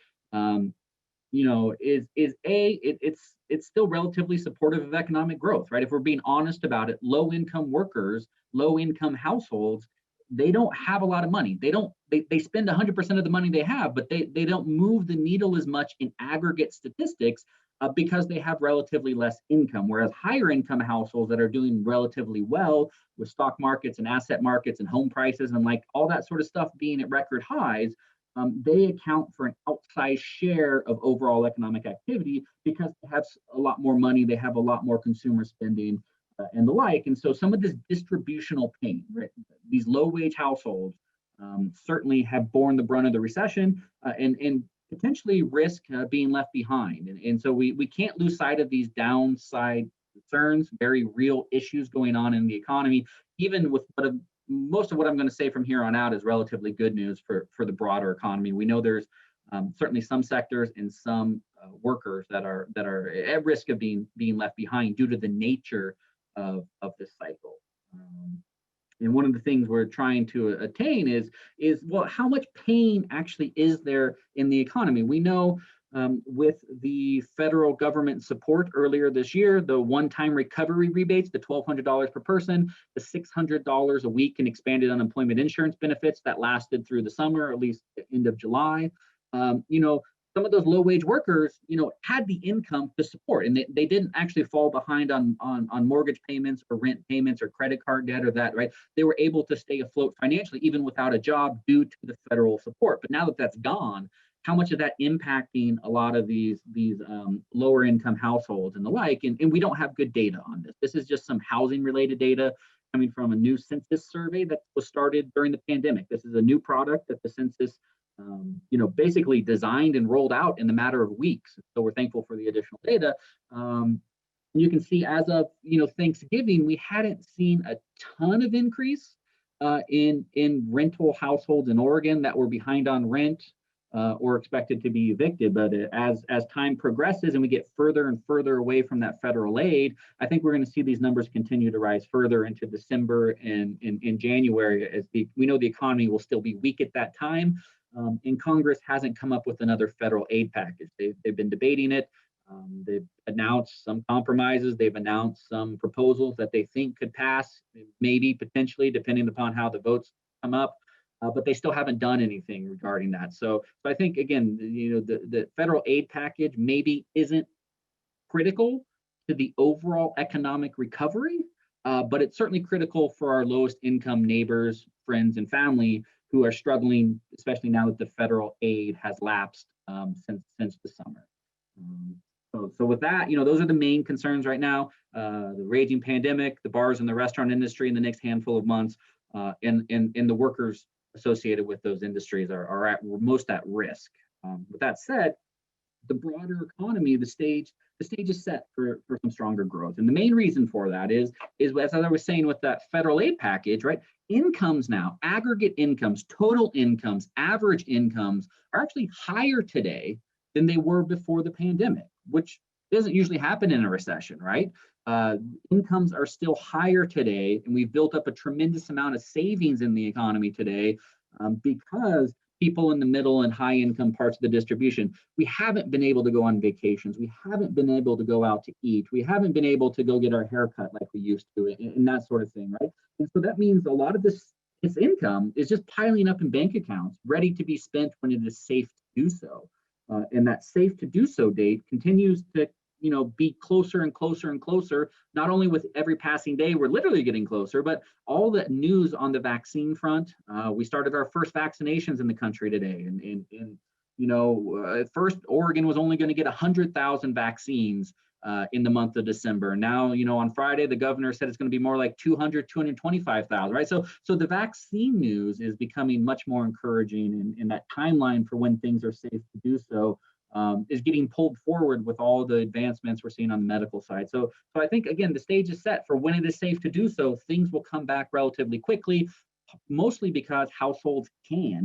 it's still relatively supportive of economic growth, right? If we're being honest about it, low-income workers, low-income households, they don't have a lot of money. They spend 100% of the money they have, but they don't move the needle as much in aggregate statistics because they have relatively less income. Whereas higher income households that are doing relatively well with stock markets and asset markets and home prices and like all that sort of stuff being at record highs, they account for an outsized share of overall economic activity because they have a lot more money, they have a lot more consumer spending, and the like. And so some of this distributional pain, right? These low-wage households certainly have borne the brunt of the recession and potentially risk being left behind. And so we can't lose sight of these downside concerns, very real issues going on in the economy, even with most of what I'm going to say from here on out is relatively good news for the broader economy. We know there's certainly some sectors and some workers that are at risk of being left behind due to the nature of this cycle. And one of the things we're trying to attain is well, how much pain actually is there in the economy? We know with the federal government support earlier this year, the one-time recovery rebates, the $1,200 per person, the $600 a week in expanded unemployment insurance benefits that lasted through the summer, at least the end of July. Some of those low-wage workers, had the income to support, and they didn't actually fall behind on mortgage payments or rent payments or credit card debt or that, right? They were able to stay afloat financially, even without a job due to the federal support. But now that that's gone, how much is that impacting a lot of these lower income households and the like? And we don't have good data on this. This is just some housing related data coming from a new census survey that was started during the pandemic. This is a new product that the census basically designed and rolled out in the matter of weeks. So we're thankful for the additional data. You can see as of Thanksgiving, we hadn't seen a ton of increase in rental households in Oregon that were behind on rent or expected to be evicted. But as time progresses and we get further and further away from that federal aid, I think we're going to see these numbers continue to rise further into December and in January, as we know the economy will still be weak at that time. And Congress hasn't come up with another federal aid package. They've been debating it. They've announced some compromises. They've announced some proposals that they think could pass, maybe potentially, depending upon how the votes come up. But they still haven't done anything regarding that. So I think, again, the federal aid package maybe isn't critical to the overall economic recovery, but it's certainly critical for our lowest income neighbors, friends, and family who are struggling, especially now that the federal aid has lapsed since the summer. So so with that, those are the main concerns right now. The raging pandemic, the bars and the restaurant industry in the next handful of months, and the workers associated with those industries are most at risk. With that said, the broader economy, the stage is set for some stronger growth. And the main reason for that is as I was saying with that federal aid package, right? Incomes now, aggregate incomes, total incomes, average incomes are actually higher today than they were before the pandemic, which doesn't usually happen in a recession, right? Incomes are still higher today, and we've built up a tremendous amount of savings in the economy today because people in the middle and high income parts of the distribution, we haven't been able to go on vacations. We haven't been able to go out to eat. We haven't been able to go get our hair cut like we used to, and that sort of thing, right? And so that means a lot of this income is just piling up in bank accounts, ready to be spent when it is safe to do so. And that safe to do so date continues to be closer and closer and closer. Not only with every passing day, we're literally getting closer, but all that news on the vaccine front. We started our first vaccinations in the country today. And at first, Oregon was only going to get 100,000 vaccines in the month of December. Now, on Friday, the governor said it's going to be more like 225,000, right? So the vaccine news is becoming much more encouraging, and that timeline for when things are safe to do so is getting pulled forward with all the advancements we're seeing on the medical side. So I think, again, the stage is set for when it is safe to do so. Things will come back relatively quickly, mostly because households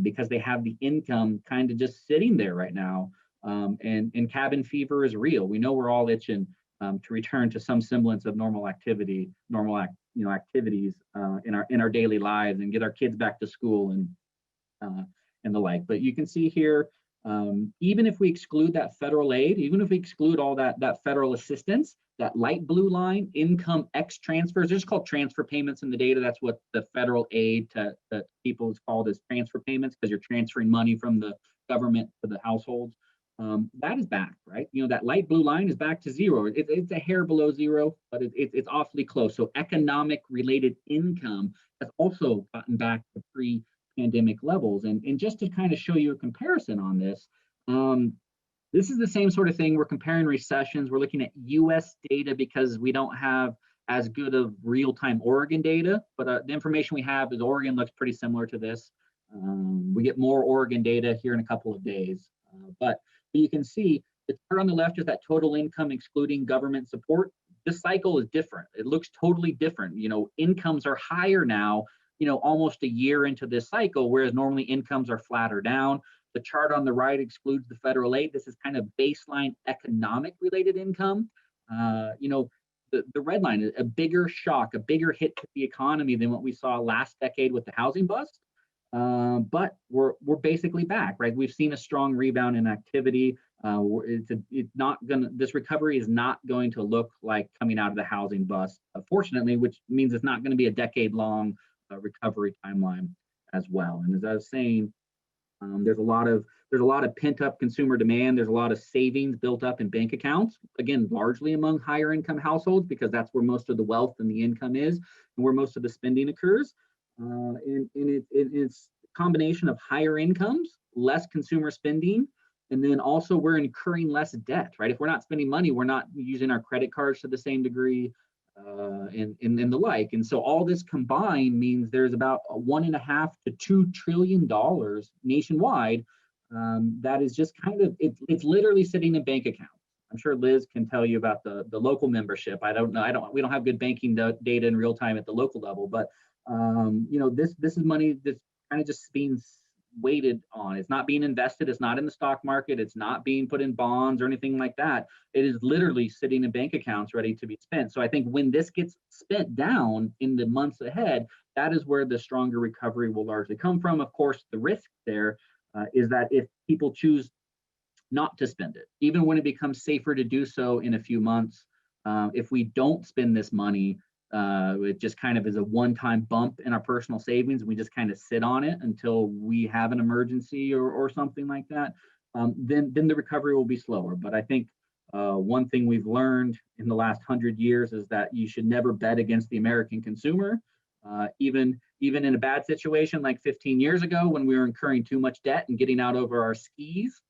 because they have the income kind of just sitting there right now. And cabin fever is real. We know we're all itching to return to some semblance of normal activity, activities in our daily lives, and get our kids back to school and the like. But you can see here, even if we exclude that federal aid, even if we exclude all that federal assistance, that light blue line, income X transfers, they're just called transfer payments in the data. That's what the federal aid to people is called, as transfer payments, because you're transferring money from the government to the households. That is back, right? That light blue line is back to zero. It's a hair below zero, but it's awfully close. So economic related income has also gotten back to pre-pandemic levels. And just to kind of show you a comparison on this, this is the same sort of thing. We're comparing recessions. We're looking at US data because we don't have as good of real-time Oregon data, but the information we have is Oregon looks pretty similar to this. We get more Oregon data here in a couple of days. But you can see the chart on the left is that total income excluding government support. This cycle is different. It looks totally different. Incomes are higher now, almost a year into this cycle, whereas normally incomes are flatter down. The chart on the right excludes the federal aid. This is kind of baseline economic related income. The red line is a bigger shock, a bigger hit to the economy than what we saw last decade with the housing bust. But we're basically back, right? We've seen a strong rebound in activity. This recovery is not going to look like coming out of the housing bust, fortunately, which means it's not going to be a decade-long recovery timeline as well. And as I was saying, there's a lot of pent-up consumer demand. There's a lot of savings built up in bank accounts, again, largely among higher income households, because that's where most of the wealth and the income is, and where most of the spending occurs. And it's a combination of higher incomes, less consumer spending, and then also we're incurring less debt, right? If we're not spending money, we're not using our credit cards to the same degree, and the like. And so all this combined means there's about $1.5 to $2 trillion nationwide that is just kind of, it's literally sitting in bank accounts. I'm sure Liz can tell you about the local membership. I don't know. We don't have good banking data in real time at the local level, but this is money that's kind of just being weighted on. It's not being invested. It's not in the stock market. It's not being put in bonds or anything like that. It is literally sitting in bank accounts ready to be spent. So I think when this gets spent down in the months ahead, that is where the stronger recovery will largely come from. Of course, the risk there is that if people choose not to spend it, even when it becomes safer to do so in a few months, if we don't spend this money, it just kind of is a one-time bump in our personal savings. We just kind of sit on it until we have an emergency or something like that. Then the recovery will be slower. But I think one thing we've learned in the last 100 years is that you should never bet against the American consumer. Even in a bad situation like 15 years ago when we were incurring too much debt and getting out over our skis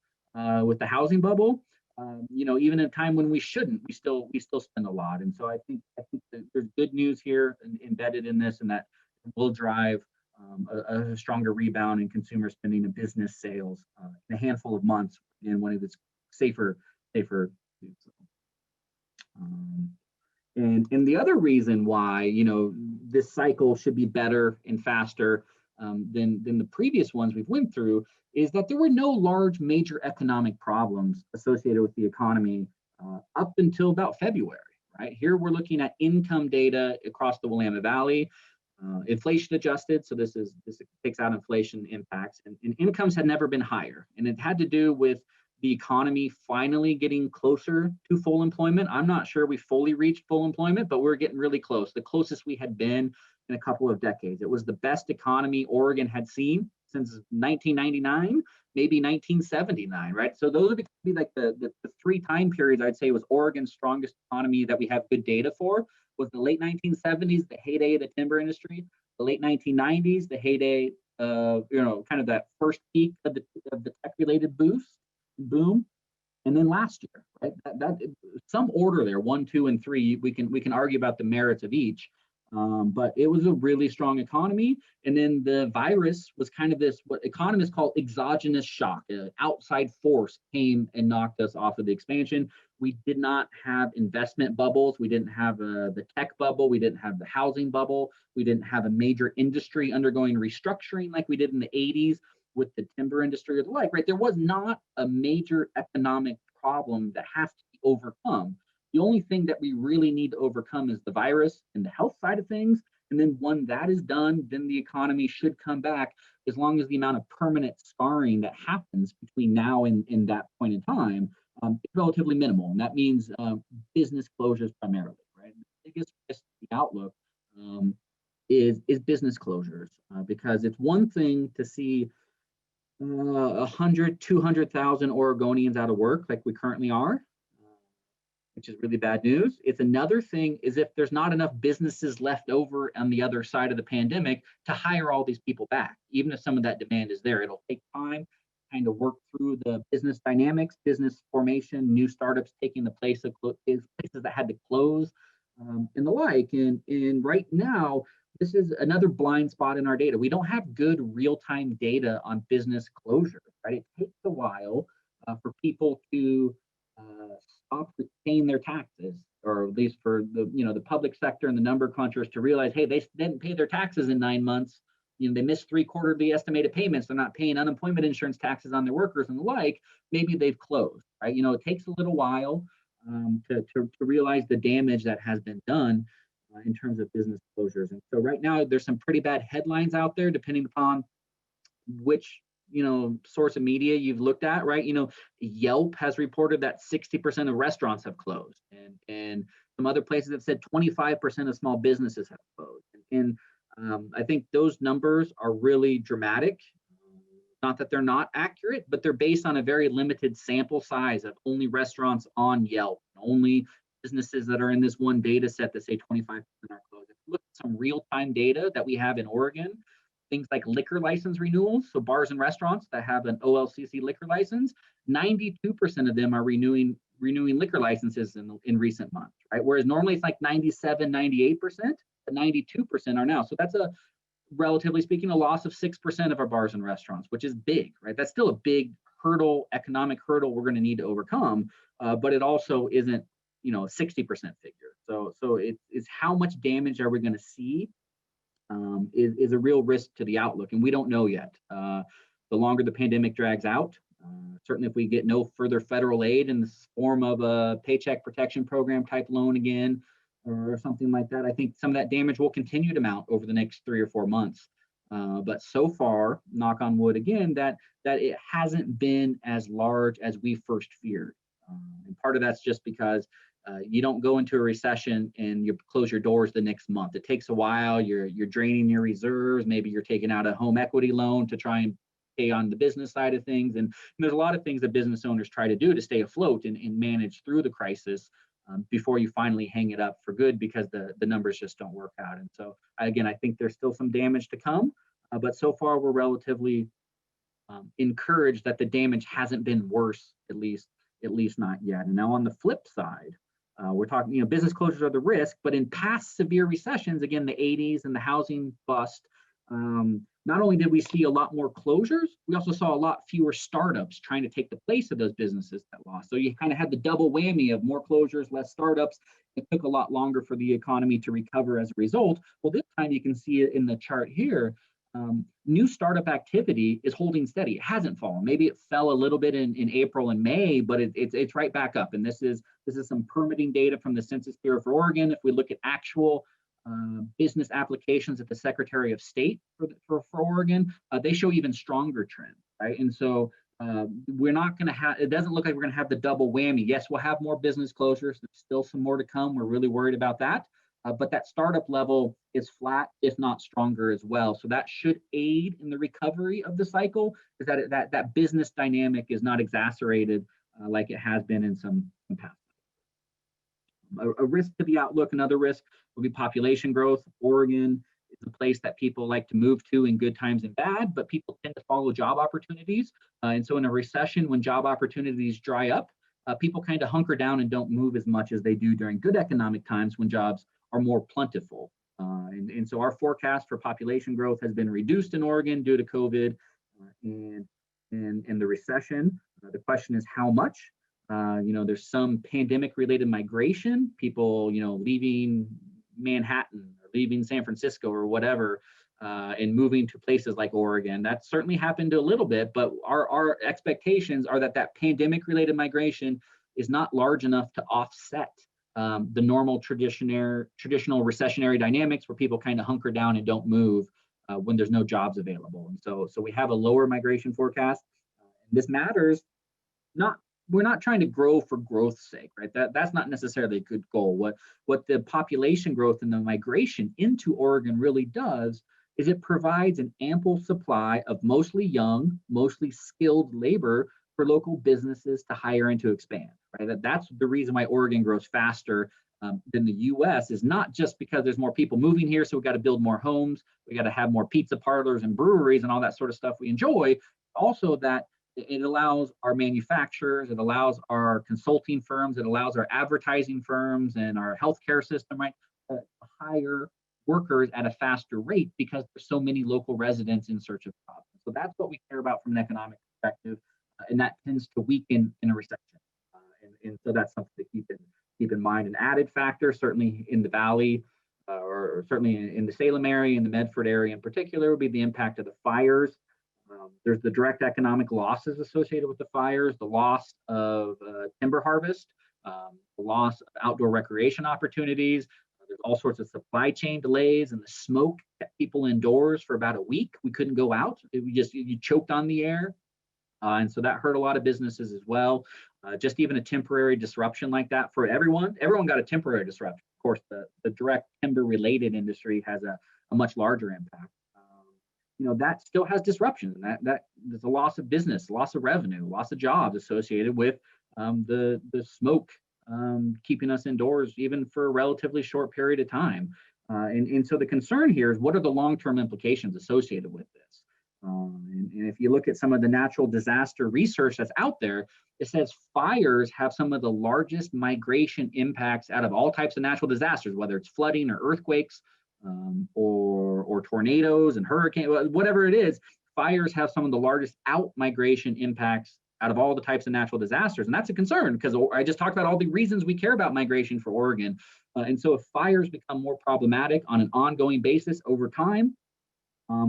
with the housing bubble, even in a time when we shouldn't, we still spend a lot. And so I think that there's good news here embedded in this, and that will drive a stronger rebound in consumer spending and business sales in a handful of months, and when it's safer. And the other reason why this cycle should be better and faster than the previous ones we've went through is that there were no large major economic problems associated with the economy up until about February. Right here, we're looking at income data across the Willamette Valley, inflation adjusted. So this takes out inflation impacts, and incomes had never been higher, and it had to do with the economy finally getting closer to full employment. I'm not sure we fully reached full employment, but we're getting really close, the closest we had been in a couple of decades. It was the best economy Oregon had seen since 1999, maybe 1979, right? So those would be like the three time periods I'd say was Oregon's strongest economy that we have good data for, was the late 1970s, the heyday of the timber industry, the late 1990s, the heyday of, kind of that first peak of the tech-related boom, and then last year, right? That some order there, 1, 2, and 3. We can argue about the merits of each, but it was a really strong economy. And then the virus was kind of this, what economists call exogenous shock. An outside force came and knocked us off of the expansion. We did not have investment bubbles. We didn't have the tech bubble. We didn't have the housing bubble. We didn't have a major industry undergoing restructuring like we did in the 80s with the timber industry or the like, right? There was not a major economic problem that has to be overcome. The only thing that we really need to overcome is the virus and the health side of things. And then when that is done, then the economy should come back, as long as the amount of permanent scarring that happens between now and that point in time is relatively minimal. And that means business closures primarily, right? The biggest risk to the outlook is business closures, because it's one thing to see 100, 200,000 Oregonians out of work like we currently are, which is really bad news. It's another thing is if there's not enough businesses left over on the other side of the pandemic to hire all these people back. Even if some of that demand is there, it'll take time to kind of work through the business dynamics, business formation, new startups taking the place of places that had to close, and the like. And right now, this is another blind spot in our data. We don't have good real-time data on business closure, right? It takes a while for people to stop paying their taxes, or at least for the public sector and the number crunchers to realize, hey, they didn't pay their taxes in 9 months. They missed 3/4 of the estimated payments. They're not paying unemployment insurance taxes on their workers and the like. Maybe they've closed, right? It takes a little while to realize the damage that has been done in terms of business closures. And so right now there's some pretty bad headlines out there, depending upon which source of media you've looked at, right? Yelp has reported that 60% of restaurants have closed, and some other places have said 25% of small businesses have closed. And I think those numbers are really dramatic. Not that they're not accurate, but they're based on a very limited sample size of only restaurants on Yelp, only businesses that are in this one data set that say 25% are closed. If you look at some real-time data that we have in Oregon, things like liquor license renewals, so bars and restaurants that have an OLCC liquor license, 92% of them are renewing liquor licenses in recent months, right? Whereas normally it's like 97, 98%, but 92% are now. So that's relatively speaking, a loss of 6% of our bars and restaurants, which is big, right? That's still a big hurdle, economic hurdle we're going to need to overcome, but it also isn't, a 60% figure. So it's how much damage are we going to see is a real risk to the outlook, and we don't know yet. The longer the pandemic drags out, certainly if we get no further federal aid in the form of a paycheck protection program type loan again, or something like that, I think some of that damage will continue to mount over the next 3 or 4 months. But so far, knock on wood again, that it hasn't been as large as we first feared. And part of that's just because you don't go into a recession and you close your doors the next month. It takes a while. You're draining your reserves. Maybe you're taking out a home equity loan to try and pay on the business side of things. And there's a lot of things that business owners try to do to stay afloat and manage through the crisis before you finally hang it up for good, because the numbers just don't work out. And so again, I think there's still some damage to come, but so far we're relatively encouraged that the damage hasn't been worse, at least at least not yet. And now on the flip side, we're talking, business closures are the risk, but in past severe recessions, again, the 80s and the housing bust, not only did we see a lot more closures, we also saw a lot fewer startups trying to take the place of those businesses that lost. So you kind of had the double whammy of more closures, less startups. It took a lot longer for the economy to recover as a result. Well, this time you can see it in the chart here. New startup activity is holding steady. It hasn't fallen. Maybe it fell a little bit in April and May, but it's right back up. And this is some permitting data from the Census Bureau for Oregon. If we look at actual business applications at the Secretary of State for Oregon, they show even stronger trends, right? And so we're not going to have, it doesn't look like we're going to have the double whammy. Yes, we'll have more business closures. There's still some more to come. We're really worried about that. But that startup level is flat, if not stronger as well. So that should aid in the recovery of the cycle, is that business dynamic is not exacerbated like it has been in some past. A risk to the outlook, another risk will be population growth. Oregon is a place that people like to move to in good times and bad, but people tend to follow job opportunities. And so in a recession, when job opportunities dry up, people kind of hunker down and don't move as much as they do during good economic times when jobs are more plentiful. And so our forecast for population growth has been reduced in Oregon due to COVID and the recession. The question is how much? There's some pandemic related migration, people, leaving Manhattan, or leaving San Francisco or whatever, and moving to places like Oregon. That certainly happened a little bit, but our expectations are that pandemic related migration is not large enough to offset the normal traditional recessionary dynamics where people kind of hunker down and don't move when there's no jobs available. And so we have a lower migration forecast. This matters. We're not trying to grow for growth's sake, right? That's not necessarily a good goal. What the population growth and the migration into Oregon really does is it provides an ample supply of mostly young, mostly skilled labor for local businesses to hire and to expand, right? That's the reason why Oregon grows faster than the US, is not just because there's more people moving here, so we've got to build more homes, we got to have more pizza parlors and breweries and all that sort of stuff we enjoy. Also that it allows our manufacturers, it allows our consulting firms, it allows our advertising firms and our healthcare system, right, to hire workers at a faster rate because there's so many local residents in search of jobs. So that's what we care about from an economic perspective, and that tends to weaken in a recession. And so that's something to keep in mind. An added factor, certainly in the Valley, or certainly in the Salem area, in the Medford area in particular, would be the impact of the fires. There's the direct economic losses associated with the fires, the loss of timber harvest, the loss of outdoor recreation opportunities. There's all sorts of supply chain delays, and the smoke kept people indoors for about a week. We couldn't go out. You choked on the air. And so that hurt a lot of businesses as well. Just even a temporary disruption like that for everyone got a temporary disruption. Of course, the direct timber related industry has a much larger impact. That still has disruptions, and that there's a loss of business, loss of revenue, loss of jobs associated with the smoke keeping us indoors even for a relatively short period of time. And so the concern here is, what are the long-term implications associated with this? And if you look at some of the natural disaster research that's out there, it says fires have some of the largest migration impacts out of all types of natural disasters, whether it's flooding or earthquakes, or tornadoes and hurricanes, whatever it is. Fires have some of the largest out migration impacts out of all the types of natural disasters. And that's a concern, because I just talked about all the reasons we care about migration for Oregon. And so if fires become more problematic on an ongoing basis over time,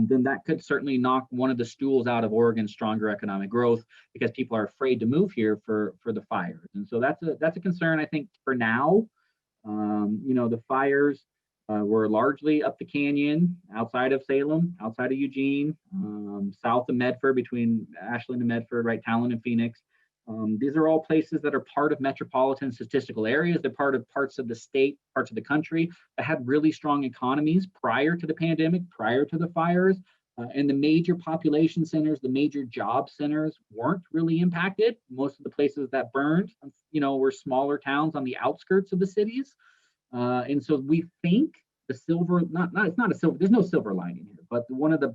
then that could certainly knock one of the stools out of Oregon's stronger economic growth, because people are afraid to move here for the fires. And so that's a concern, I think, for now. The fires were largely up the canyon, outside of Salem, outside of Eugene, south of Medford, between Ashland and Medford, right, Talon and Phoenix. These are all places that are part of metropolitan statistical areas. They're part of parts of the state, parts of the country that had really strong economies prior to the pandemic, prior to the fires. And the major population centers, the major job centers weren't really impacted. Most of the places that burned, were smaller towns on the outskirts of the cities. And so we think the silver, there's no silver lining here, but one of the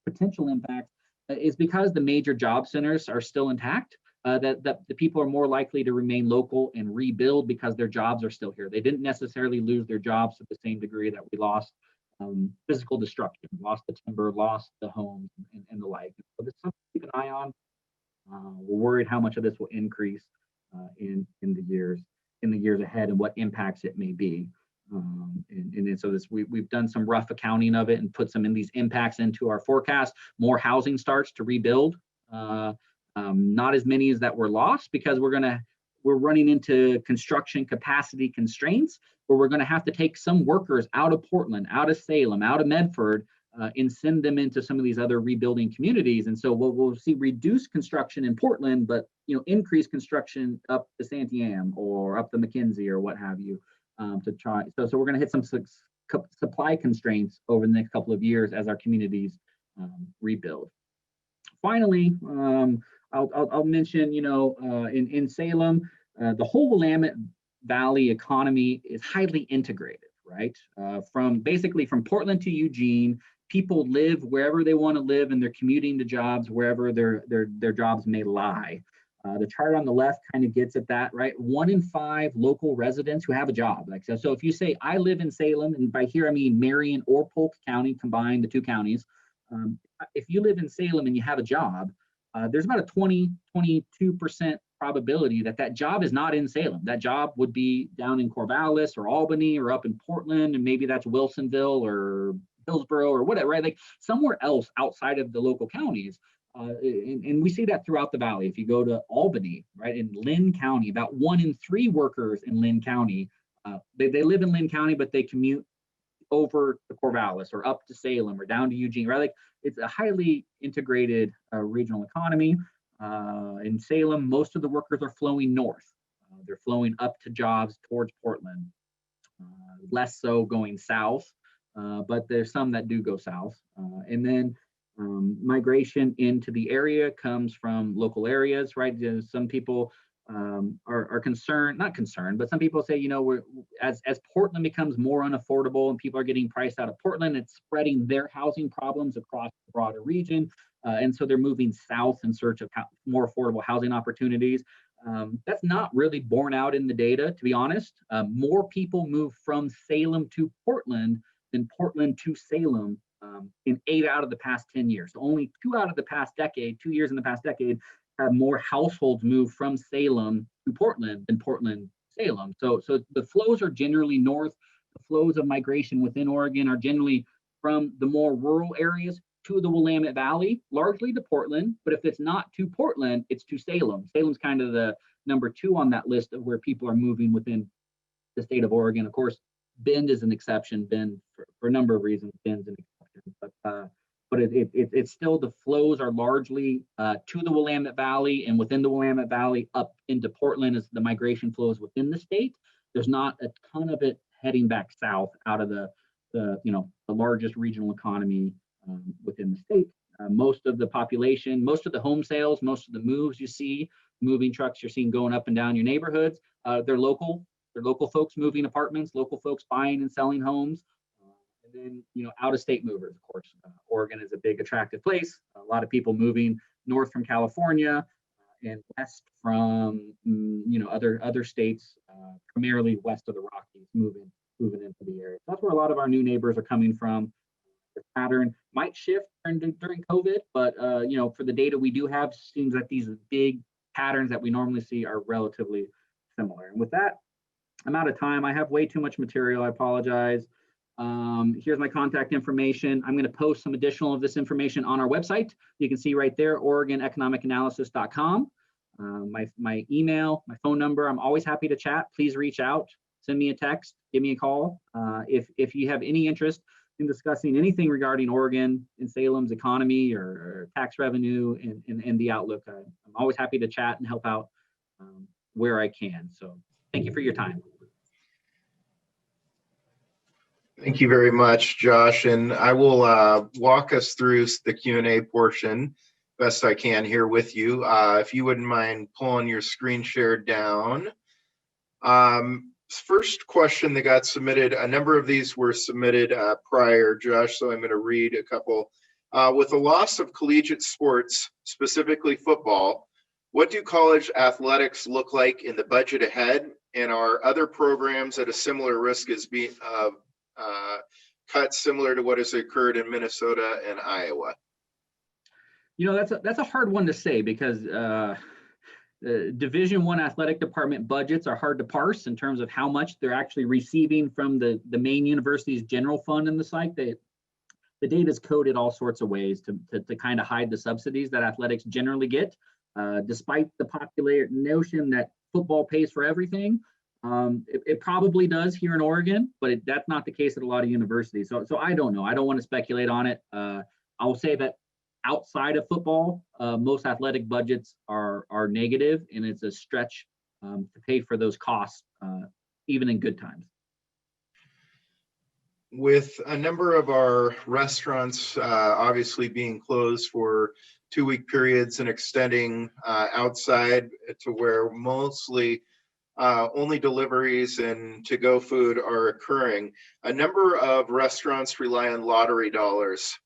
potential impacts is because the major job centers are still intact. that the people are more likely to remain local and rebuild because their jobs are still here. They didn't necessarily lose their jobs to the same degree that we lost physical destruction, lost the timber, lost the homes, and the like. So this is something to keep an eye on. We're worried how much of this will increase in the years ahead and what impacts it may be. And so we've done some rough accounting of it and put some in these impacts into our forecast. More housing starts to rebuild. Not as many as that were lost because we're running into construction capacity constraints where we're going to have to take some workers out of Portland, out of Salem, out of Medford, and send them into some of these other rebuilding communities. And so we'll see reduced construction in Portland, but increased construction up the Santiam or up the McKenzie or what have you to try. So we're going to hit some supply constraints over the next couple of years as our communities rebuild. Finally, I'll mention, in Salem, the whole Willamette Valley economy is highly integrated, right? From Portland to Eugene, people live wherever they want to live and they're commuting to jobs wherever their jobs may lie. The chart on the left kind of gets at that, right? 1 in 5 local residents who have a job. So if you say, I live in Salem, and by here I mean Marion or Polk County combined, the two counties. If you live in Salem and you have a job, there's about a 22% probability that job is not in Salem. That job would be down in Corvallis or Albany or up in Portland, and maybe that's Wilsonville or Hillsborough or whatever, right? Like somewhere else outside of the local counties. And we see that throughout the valley. If you go to Albany, right, in Lynn County, about 1 in 3 workers in Lynn County, they live in Lynn County, but they commute over to Corvallis or up to Salem or down to Eugene, right? Like it's a highly integrated regional economy. In Salem, most of the workers are flowing north. They're flowing up to jobs towards Portland, less so going south, but there's some that do go south. And then migration into the area comes from local areas, right? Some people are concerned, not concerned, but some people say, as Portland becomes more unaffordable and people are getting priced out of Portland, it's spreading their housing problems across the broader region. And so they're moving south in search of more affordable housing opportunities. That's not really borne out in the data, to be honest. More people move from Salem to Portland than Portland to Salem in 8 out of the past 10 years. So only 2 out of the past decade, 2 years in the past decade, have more households move from Salem to Portland than Portland to Salem. So the flows are generally north. The flows of migration within Oregon are generally from the more rural areas to the Willamette Valley, largely to Portland. But if it's not to Portland, it's to Salem. Salem's kind of the number 2 on that list of where people are moving within the state of Oregon. Of course, Bend is an exception. Bend, for a number of reasons, Bend's an exception. But it's still, the flows are largely to the Willamette Valley, and within the Willamette Valley up into Portland as the migration flows within the state. There's not a ton of it heading back south out of the largest regional economy within the state. Most of the population, most of the home sales, most of the moves you see, moving trucks you're seeing going up and down your neighborhoods, they're local. They're local folks moving apartments, local folks buying and selling homes. And then, out-of-state movers, of course. Oregon is a big, attractive place. A lot of people moving north from California and west from, other states, primarily west of the Rockies, moving into the area. That's where a lot of our new neighbors are coming from. The pattern might shift during COVID, but, for the data we do have, seems that these big patterns that we normally see are relatively similar. And with that, I'm out of time. I have way too much material. I apologize. Here's my contact information. I'm going to post some additional of this information on our website. You can see right there, OregonEconomicAnalysis.com. My email, my phone number. I'm always happy to chat. Please reach out, send me a text, give me a call. If you have any interest in discussing anything regarding Oregon and Salem's economy or tax revenue and the outlook, I'm always happy to chat and help out where I can. So thank you for your time. Thank you very much, Josh. And I will walk us through the Q&A portion best I can here with you. If you wouldn't mind pulling your screen share down. First question that got submitted, a number of these were submitted prior, Josh, so I'm going to read a couple. With the loss of collegiate sports, specifically football, What do college athletics look like in the budget ahead? And are other programs at a similar risk as being cut similar to what has occurred in Minnesota and Iowa? You know, that's a hard one to say because Division I athletic department budgets are hard to parse in terms of how much they're actually receiving from the main university's general fund and the like. The data is coded all sorts of ways to kind of hide the subsidies that athletics generally get, despite the popular notion that football pays for everything. It probably does here in Oregon, but that's not the case at a lot of universities. So I don't know. I don't want to speculate on it. I will say that outside of football, most athletic budgets are negative, and it's a stretch to pay for those costs, even in good times. With a number of our restaurants obviously being closed for 2-week periods and extending outside to where mostly only deliveries and to-go food are occurring, a number of restaurants rely on lottery dollars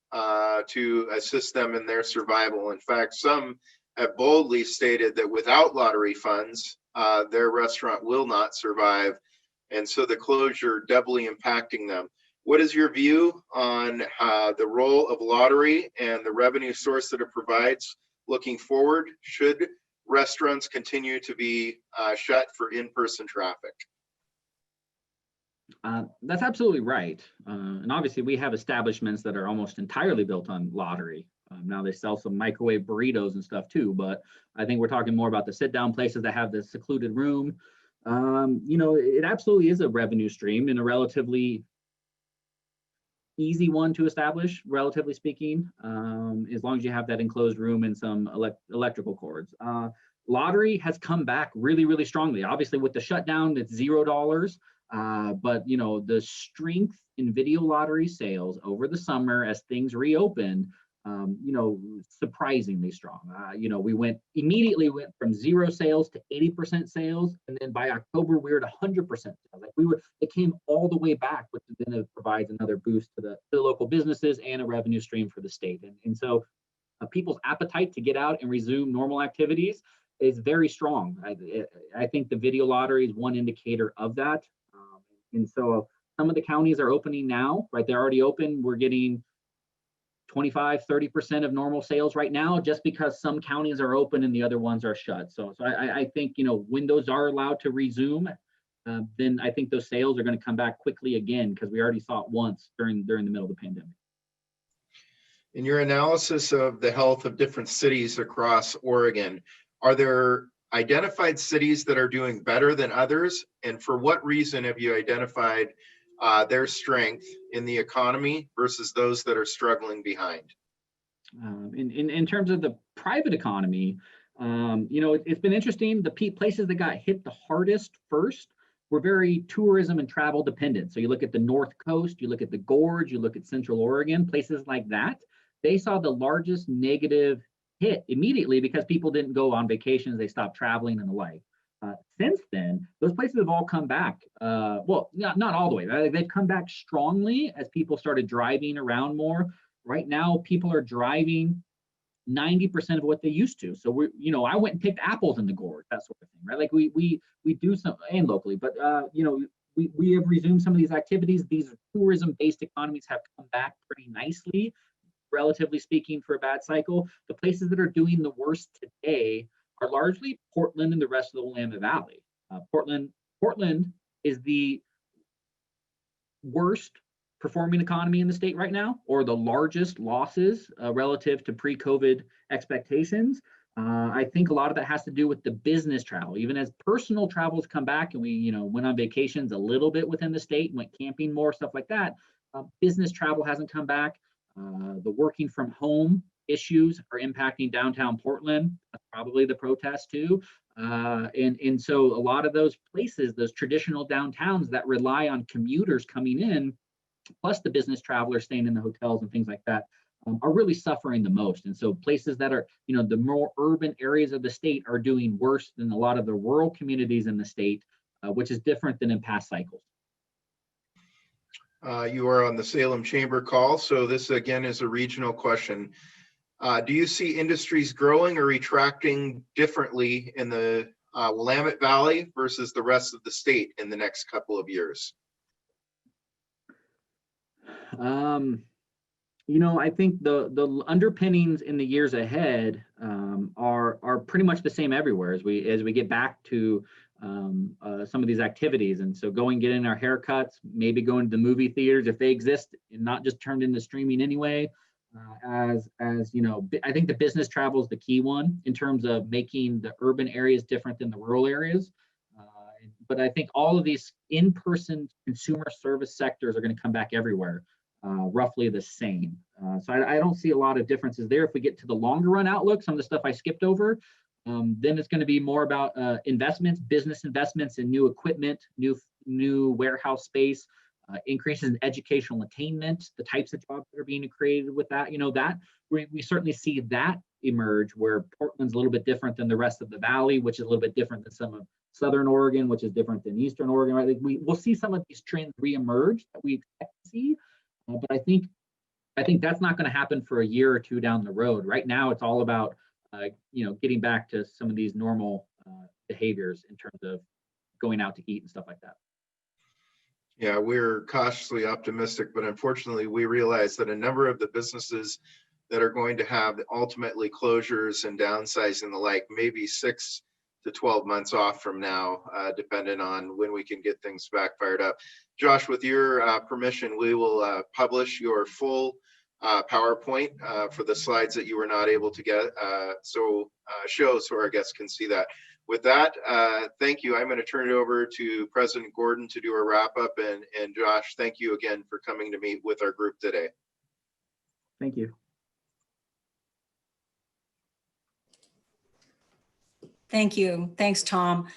to assist them in their survival. In fact, some have boldly stated that without lottery funds, their restaurant will not survive, and so the closure doubly impacting them. What is your view on the role of lottery and the revenue source that it provides looking forward? Should restaurants continue to be shut for in-person traffic? That's absolutely right. And obviously we have establishments that are almost entirely built on lottery. Now they sell some microwave burritos and stuff too, but I think we're talking more about the sit-down places that have the secluded room. You know, it absolutely is a revenue stream in a relatively easy one to establish, relatively speaking, as long as you have that enclosed room and some electrical cords. Lottery has come back really, really strongly. Obviously with the shutdown, it's $0, but you know, the strength in video lottery sales over the summer as things reopened, you know, surprisingly strong. You know, we immediately went from 0 sales to 80% sales, and then by October we were at 100% sales. Like it came all the way back, which then it provides another boost to the local businesses and a revenue stream for the state. And so people's appetite to get out and resume normal activities is very strong. I think the video lottery is one indicator of that. And so some of the counties are opening now, right? They're already open. We're getting 25-30% of normal sales right now, just because some counties are open and the other ones are shut. So I think, you know, when those are allowed to resume, then I think those sales are going to come back quickly again, because we already saw it once during the middle of the pandemic. In your analysis of the health of different cities across Oregon, are there identified cities that are doing better than others? And for what reason have you identified their strength in the economy versus those that are struggling behind? In terms of the private economy, you know, it's been interesting. The places that got hit the hardest first were very tourism and travel dependent. So you look at the North Coast, you look at the Gorge, you look at Central Oregon, places like that. They saw the largest negative hit immediately because people didn't go on vacations, they stopped traveling and the like. Since then, those places have all come back. Well, not all the way. Right? They've come back strongly as people started driving around more. Right now, people are driving 90% of what they used to. So you know, I went and picked apples in the Gorge, that sort of thing, right? Like we do some, and locally, but you know, we have resumed some of these activities. These tourism-based economies have come back pretty nicely, relatively speaking, for a bad cycle. The places that are doing the worst today are largely Portland and the rest of the Willamette Valley. Portland is the worst performing economy in the state right now, or the largest losses relative to pre-COVID expectations. I think a lot of that has to do with the business travel. Even as personal travels come back, and we, you know, went on vacations a little bit within the state, went camping more, stuff like that. Business travel hasn't come back. The working from home issues are impacting downtown Portland. That's probably the protest too. And so a lot of those places, those traditional downtowns that rely on commuters coming in, plus the business travelers staying in the hotels and things like that, are really suffering the most. And so places that are, you know, the more urban areas of the state are doing worse than a lot of the rural communities in the state, which is different than in past cycles. You are on the Salem Chamber call, so this again is a regional question. Do you see industries growing or retracting differently in the Willamette Valley versus the rest of the state in the next couple of years? You know, I think the underpinnings in the years ahead are pretty much the same everywhere as we get back to some of these activities. And so getting our haircuts, maybe going to the movie theaters if they exist and not just turned into streaming anyway. As you know, I think the business travel is the key one in terms of making the urban areas different than the rural areas. But I think all of these in-person consumer service sectors are going to come back everywhere, roughly the same. So I don't see a lot of differences there. If we get to the longer run outlook, some of the stuff I skipped over, then it's going to be more about investments, business investments in new equipment, new warehouse space, increases in educational attainment, the types of jobs that are being created with that. You know, that we certainly see that emerge, where Portland's a little bit different than the rest of the valley, which is a little bit different than some of Southern Oregon, which is different than Eastern Oregon, right? Like we'll see some of these trends reemerge that we expect to see, but I think that's not going to happen for a year or two down the road. Right now, it's all about you know, getting back to some of these normal behaviors in terms of going out to eat and stuff like that. Yeah, we're cautiously optimistic, but unfortunately, we realize that a number of the businesses that are going to have ultimately closures and downsizing and the like, maybe 6 to 12 months off from now, depending on when we can get things back fired up. Josh, with your permission, we will publish your full PowerPoint for the slides that you were not able to get, so our guests can see that. With that, thank you. I'm going to turn it over to President Gordon to do a wrap up, and Josh, thank you again for coming to meet with our group today. Thank you. Thank you. Thanks, Tom.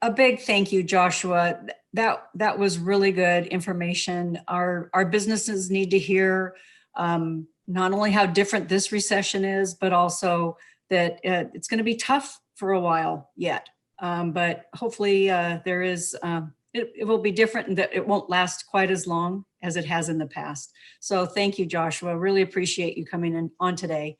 A big thank you, Joshua. That was really good information. Our businesses need to hear not only how different this recession is, but also that it's going to be tough for a while yet. But hopefully there is, it will be different and that it won't last quite as long as it has in the past. So thank you, Joshua. Really appreciate you coming in on today.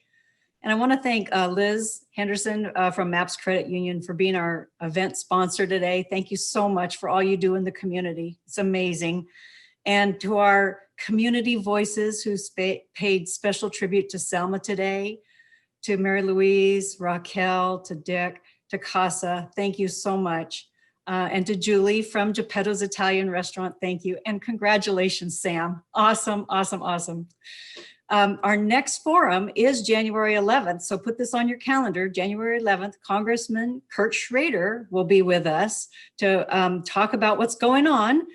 And I want to thank Liz Henderson from MAPS Credit Union for being our event sponsor today. Thank you so much for all you do in the community. It's amazing. And to our community voices who paid special tribute to Selma today, to Mary Louise, Raquel, to Dick, to Casa, thank you so much. And to Julie from Geppetto's Italian Restaurant, thank you. And congratulations, Sam. Awesome, awesome, awesome. Our next forum is January 11th. So put this on your calendar. January 11th, Congressman Kurt Schrader will be with us to talk about what's going on.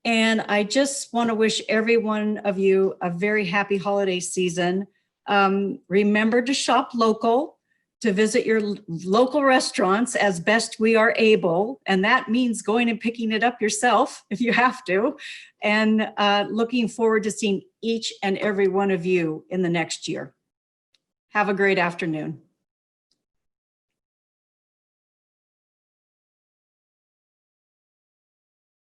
And I just want to wish every one of you a very happy holiday season. Remember to shop local, to visit your local restaurants as best we are able. And that means going and picking it up yourself if you have to. And looking forward to seeing each and every one of you in the next year. Have a great afternoon.